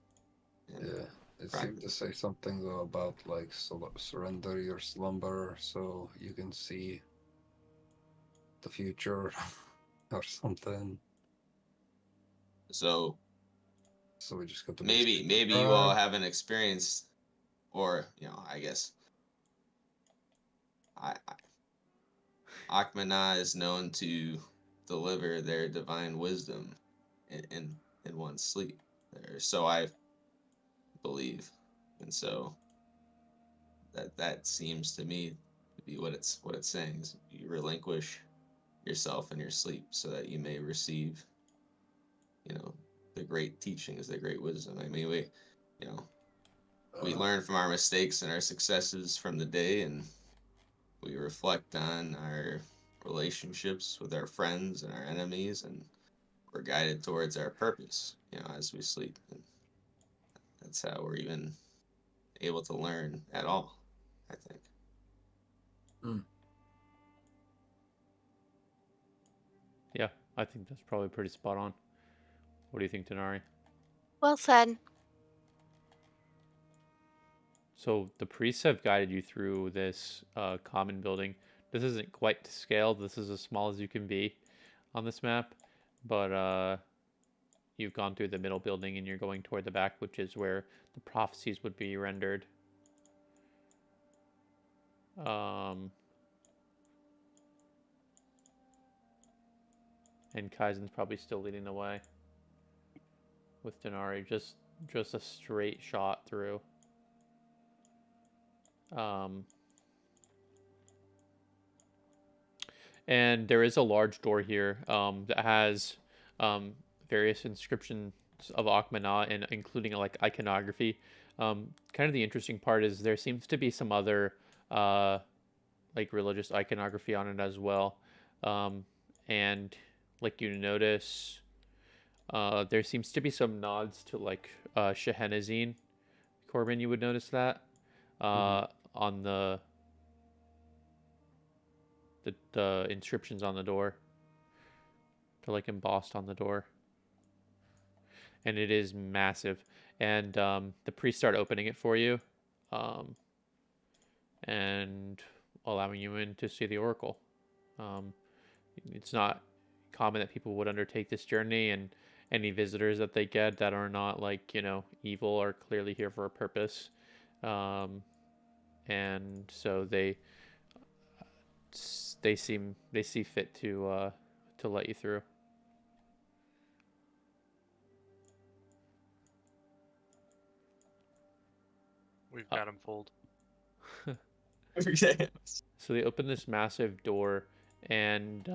S4: Yeah, it seemed to say something though about like surrender your slumber so you can see the future or something.
S8: So
S4: we just got to
S8: maybe you all haven't experienced, or I guess Akhenaten is known to deliver their divine wisdom in one's sleep. So I believe, and so that seems to me to be what it's saying is you relinquish yourself in your sleep so that you may receive, the great teachings, the great wisdom. I mean, we learn from our mistakes and our successes from the day, and we reflect on our relationships with our friends and our enemies, and we're guided towards our purpose, as we sleep. And that's how we're even able to learn at all, I think.
S2: Yeah, I think that's probably pretty spot on. What do you think, Denari?
S10: Well said.
S2: So the priests have guided you through this common building. This isn't quite to scale. This is as small as you can be on this map. But you've gone through the middle building and you're going toward the back, which is where the prophecies would be rendered. And Kaizen's probably still leading the way with Denari. Just a straight shot through. And there is a large door here that has various inscriptions of Akhmana, and including like iconography. Kind of the interesting part is there seems to be some other like religious iconography on it as well. And like you notice, there seems to be some nods to like Shehenazine. Corbin, you would notice that on the inscriptions on the door. They're like embossed on the door. And it is massive. And the priests start opening it for you and allowing you in to see the oracle. It's not common that people would undertake this journey, and any visitors that they get that are not like, you know, evil are clearly here for a purpose. And so they see fit to let you through.
S11: We've got him fooled.
S2: So they open this massive door, and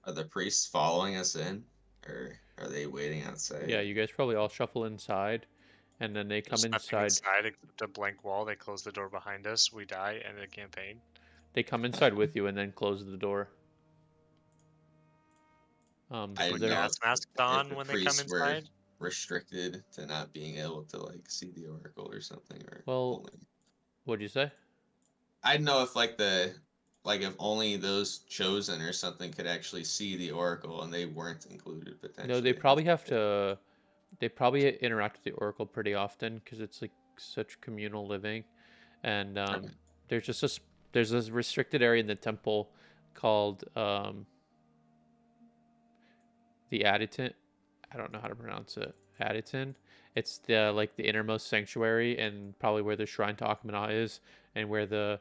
S8: Are the priests following us in, or are they waiting outside?
S2: yeah, you guys probably all shuffle inside, and then they come
S11: There's nothing
S2: inside.
S11: except a blank wall. They close the door behind us. We die, end the campaign.
S2: They come inside with you and then close the door.
S8: I
S11: Put
S8: know
S11: gas masks
S8: if
S11: on
S8: the
S11: when they come
S8: priests were
S11: inside.
S8: restricted to not being able to like see the oracle or something, or
S2: Well,
S8: only...
S2: what'd you say?
S8: I'd know if if only those chosen or something could actually see the oracle and they weren't included potentially.
S2: No, they probably have to. They probably interact with the oracle pretty often because it's like such communal living, and
S8: Okay.
S2: there's this restricted area in the temple called the Aditon. I don't know how to pronounce it. Aditon. It's the like the innermost sanctuary, and probably where the shrine to Akhmana is, and where the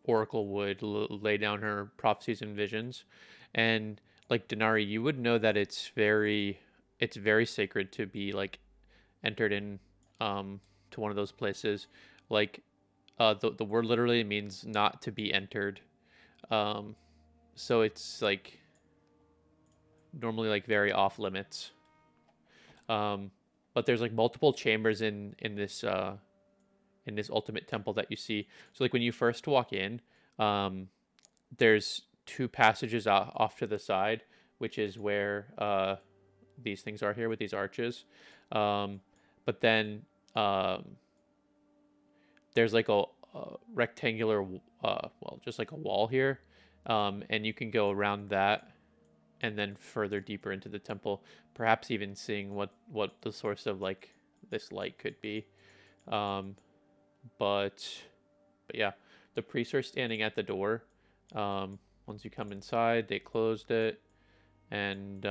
S2: oracle would lay down her prophecies and visions. And like Denari, you would know that it's very sacred to be like entered in to one of those places. Like the word literally means not to be entered. So it's like normally like very off limits. But there's like multiple chambers in this ultimate temple that you see. So like when you first walk in, there's two passages off to the side, which is where these things are here with these arches. But then there's like a rectangular, just like a wall here, and you can go around that and then further deeper into the temple, perhaps even seeing what the source of like this light could be. But yeah, the priests are standing at the door. Once you come inside, they closed it, and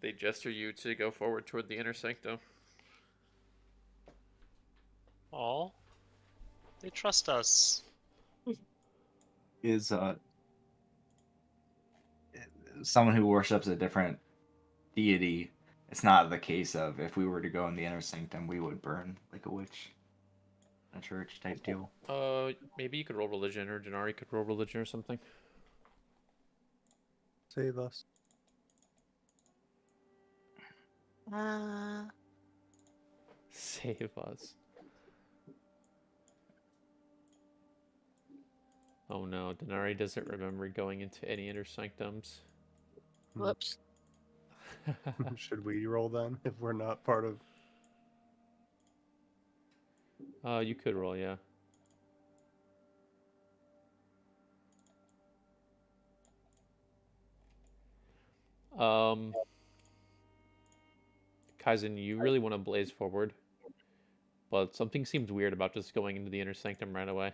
S2: they gesture you to go forward toward the inner sanctum.
S11: Oh, they trust us.
S1: Is someone who worships a different deity? It's not the case of if we were to go in the inner sanctum, we would burn like a witch. A church type deal.
S2: Maybe you could roll religion, or Denari could roll religion or something.
S3: Save us.
S2: Save us. Oh no, Denari doesn't remember going into any inner sanctums.
S10: Whoops.
S3: Should we roll then if we're not part of?
S2: You could roll, yeah. Kaizen, you really want to blaze forward. but something seemed weird about just going into the inner sanctum right away.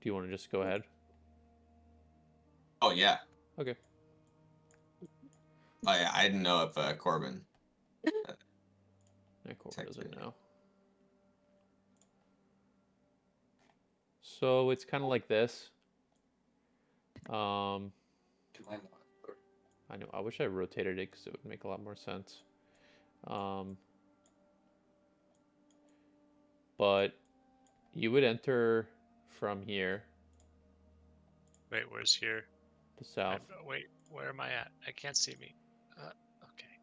S2: Do you want to just go ahead?
S8: Oh yeah.
S2: Okay.
S8: Oh yeah. I didn't know if Corbin.
S2: Yeah, Corbin doesn't know. So it's kind of like this. I know. I wish I rotated it because it would make a lot more sense. But you would enter from here.
S11: Wait, where's here?
S2: The south.
S11: Wait, where am I at? I can't see me. Okay.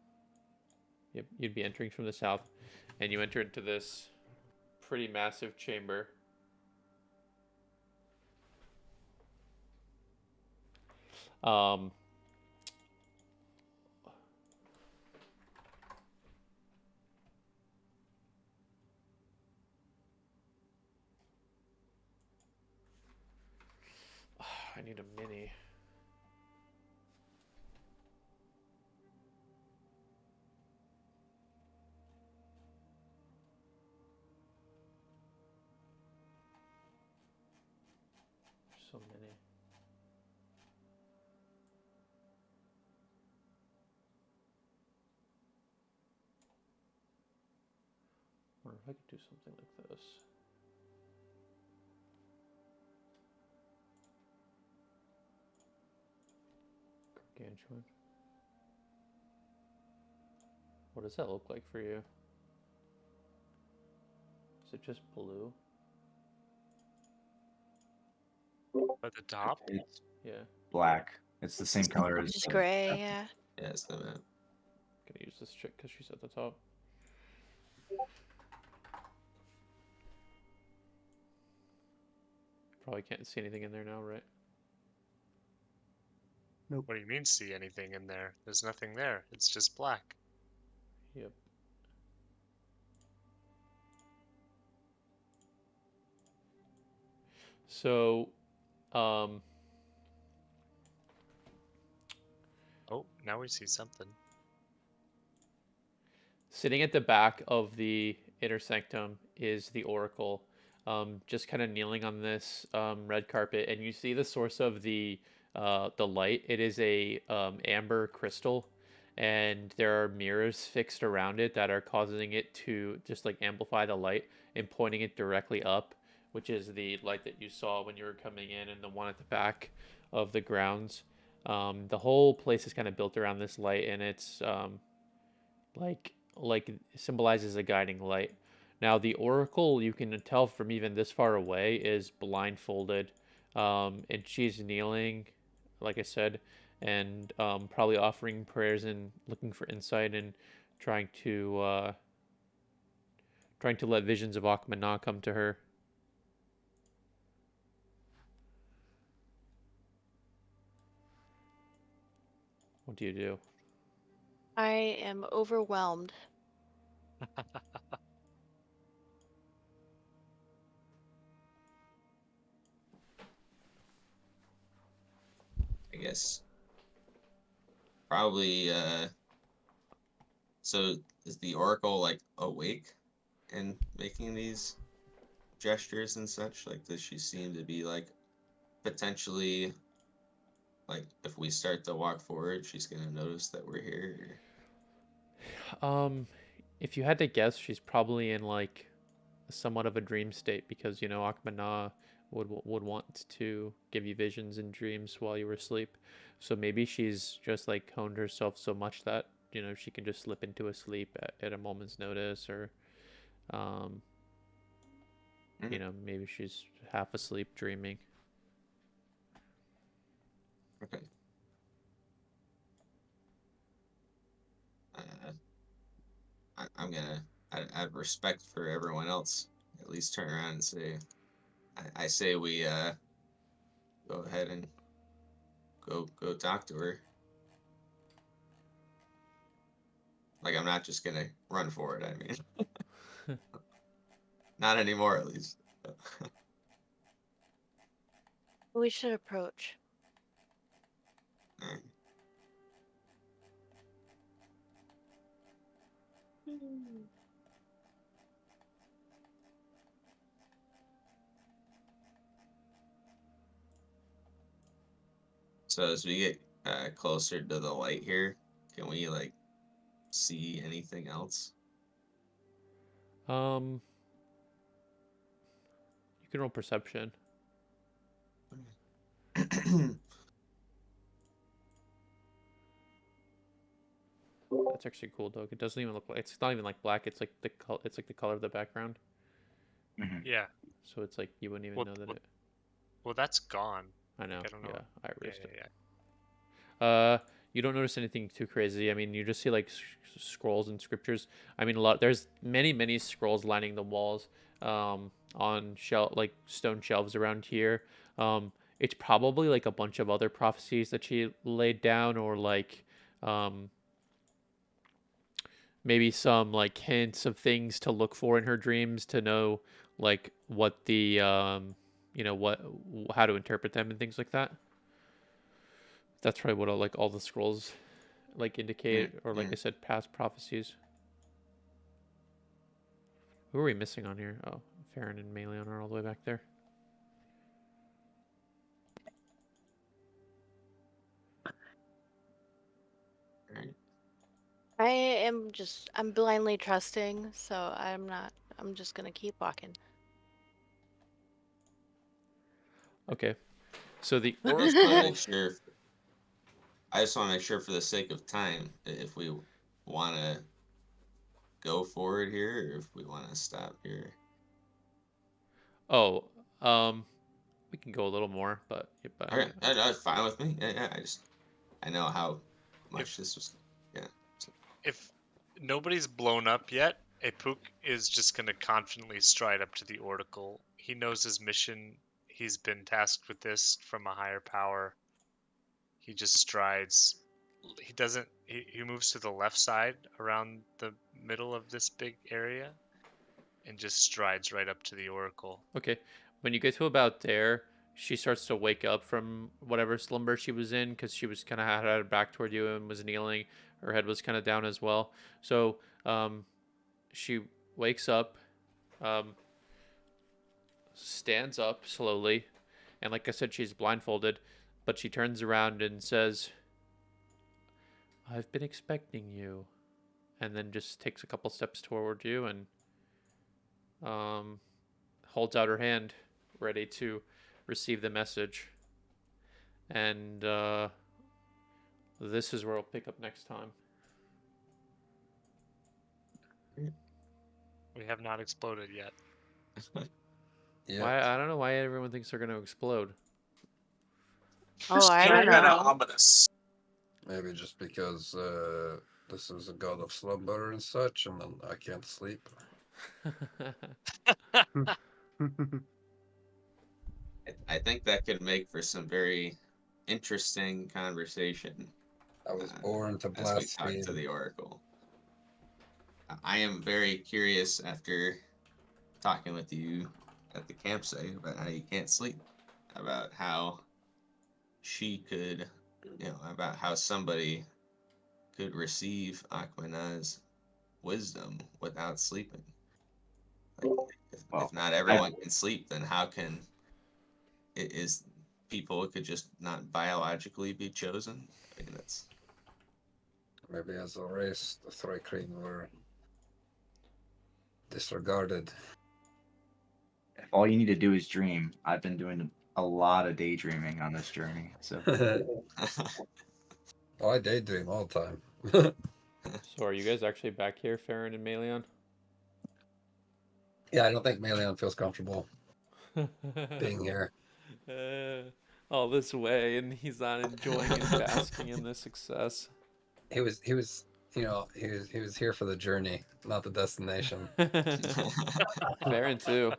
S2: Yep, you'd be entering from the south, and you enter into this pretty massive chamber. I need a mini. So many. I wonder if I could do something like this. Gargantuan. What does that look like for you? Is it just blue?
S11: At the top?
S1: It's
S2: Yeah.
S1: black. It's the same color as
S10: It's
S1: the-
S10: gray, yeah.
S8: Yeah, it's the map.
S2: Gonna use this chick because she's at the top. Probably can't see anything in there now, right?
S11: What do you mean see anything in there? There's nothing there. It's just black.
S2: Yep. So,
S11: Oh, now we see something.
S2: sitting at the back of the inner sanctum is the oracle, just kind of kneeling on this red carpet, and you see the source of the light. It is a amber crystal, and there are mirrors fixed around it that are causing it to just like amplify the light and pointing it directly up, which is the light that you saw when you were coming in, and the one at the back of the grounds. The whole place is kind of built around this light, and it's like symbolizes a guiding light. Now the oracle, you can tell from even this far away, is blindfolded, and she's kneeling, like I said, and probably offering prayers and looking for insight and trying to let visions of Akmana come to her. What do you do?
S10: I am overwhelmed.
S8: I guess. Probably, so is the Oracle, like, awake and making these gestures and such? Like, does she seem to be, like, potentially, like, if we start to walk forward, she's gonna notice that we're here?
S2: If you had to guess, she's probably in, like, somewhat of a dream state because, you know, Akmana would want to give you visions and dreams while you were asleep. So maybe she's just like honed herself so much that, you know, she can just slip into a sleep at a moment's notice, or you know, maybe she's half asleep dreaming.
S8: Okay. I'm gonna, out of respect for everyone else, at least turn around and say, I say we go ahead and go talk to her. Like, I'm not just gonna run for it. I mean, not anymore, at least.
S10: We should approach.
S8: Alright. So as we get closer to the light here, can we like see anything else?
S2: You can roll perception. That's actually cool, though. It doesn't even look like it's not even like black. It's like the color of the background.
S5: Yeah.
S2: So it's like you wouldn't even
S5: Well,
S2: know that
S5: well,
S2: it.
S5: well, that's gone.
S2: I know.
S5: I don't know.
S2: Yeah, I erased
S5: Yeah,
S2: it.
S5: yeah.
S2: You don't notice anything too crazy. I mean, you just see like scrolls and scriptures. I mean, there's many scrolls lining the walls, on like stone shelves around here. It's probably like a bunch of other prophecies that she laid down, or like, maybe some like hints of things to look for in her dreams to know like what the how to interpret them and things like that. That's probably what like all the scrolls like indicate, or like I said, past prophecies. Who are we missing on here? Oh, Farron and Melion are all the way back there.
S10: I'm blindly trusting, so I'm just gonna keep walking.
S2: Okay. So the
S8: I just want to
S2: oracle.
S8: make sure. I just want to make sure, for the sake of time, if we want to go forward here, or if we want to stop here.
S2: Oh, we can go a little more, but
S8: Okay, that's fine with me. Yeah. I know how much this was. Yeah.
S5: If nobody's blown up yet, Epuk is just going to confidently stride up to the Oracle. He knows his mission. He's been tasked with this from a higher power. He just strides. He doesn't. He moves to the left side around the middle of this big area, and just strides right up to the Oracle.
S2: Okay. When you get to about there, she starts to wake up from whatever slumber she was in, because she was kind of had her back toward you and was kneeling. Her head was kind of down as well. So she wakes up, stands up slowly, and like I said, she's blindfolded, but she turns around and says, "I've been expecting you," and then just takes a couple steps toward you and holds out her hand, ready to receive the message. And this is where we'll pick up next time.
S5: We have not exploded yet.
S4: Yeah.
S2: Why? I don't know why everyone thinks they're going to explode.
S10: Oh, I don't
S6: Kind of
S10: know.
S6: ominous.
S4: Maybe just because this is a god of slumber and such, and then I can't sleep.
S8: I think that could make for some very interesting conversation.
S4: I was born to
S8: as we
S4: blaspheme.
S8: talk to the Oracle. I am very curious, after talking with you at the campsite, about how you can't sleep, about how she could, about how somebody could receive Aquana's wisdom without sleeping. Like, if not everyone can sleep, then how can people could just not biologically be chosen? I mean, that's
S4: Maybe as a race, the Thrycreen were disregarded.
S1: If all you need to do is dream, I've been doing a lot of daydreaming on this journey. So
S4: Oh, I daydream all the time.
S2: So are you guys actually back here, Farron and Melion?
S4: Yeah, I don't think Melion feels comfortable being here.
S2: All this way, and he's not enjoying and basking in this success.
S4: He was here for the journey, not the destination.
S2: Farron too.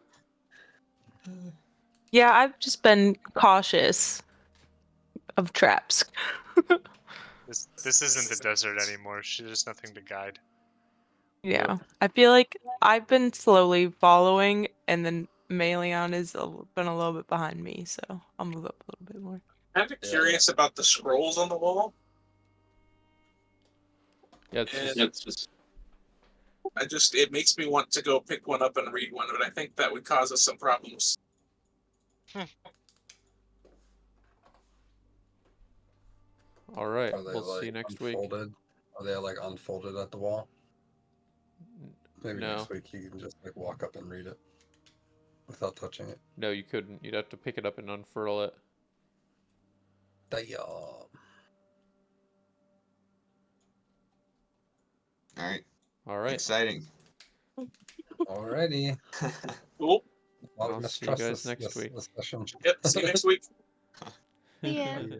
S9: Yeah, I've just been cautious of traps.
S5: This isn't the desert anymore. There's nothing to guide.
S9: Yeah, I feel like I've been slowly following, and then Meleon has been a little bit behind me, so I'll move up a little bit more.
S6: Kind of curious about the scrolls on the wall.
S2: Yeah, it's just
S6: It makes me want to go pick one up and read one, but I think that would cause us some problems.
S2: all right.
S4: Are they
S2: We'll see you next week.
S4: unfolded? Are they like unfolded at the wall? Maybe
S2: No.
S4: next week you can just like walk up and read it without touching it.
S2: No, you couldn't. You'd have to pick it up and unfurl it.
S4: Damn.
S8: All right.
S2: All right.
S8: Exciting.
S4: Alrighty.
S6: Cool.
S4: A lot of
S2: I'll see you
S4: mistrust
S2: guys
S4: this
S2: next week.
S4: session.
S6: Yep. See you next week.
S10: Yeah.
S3: Yeah.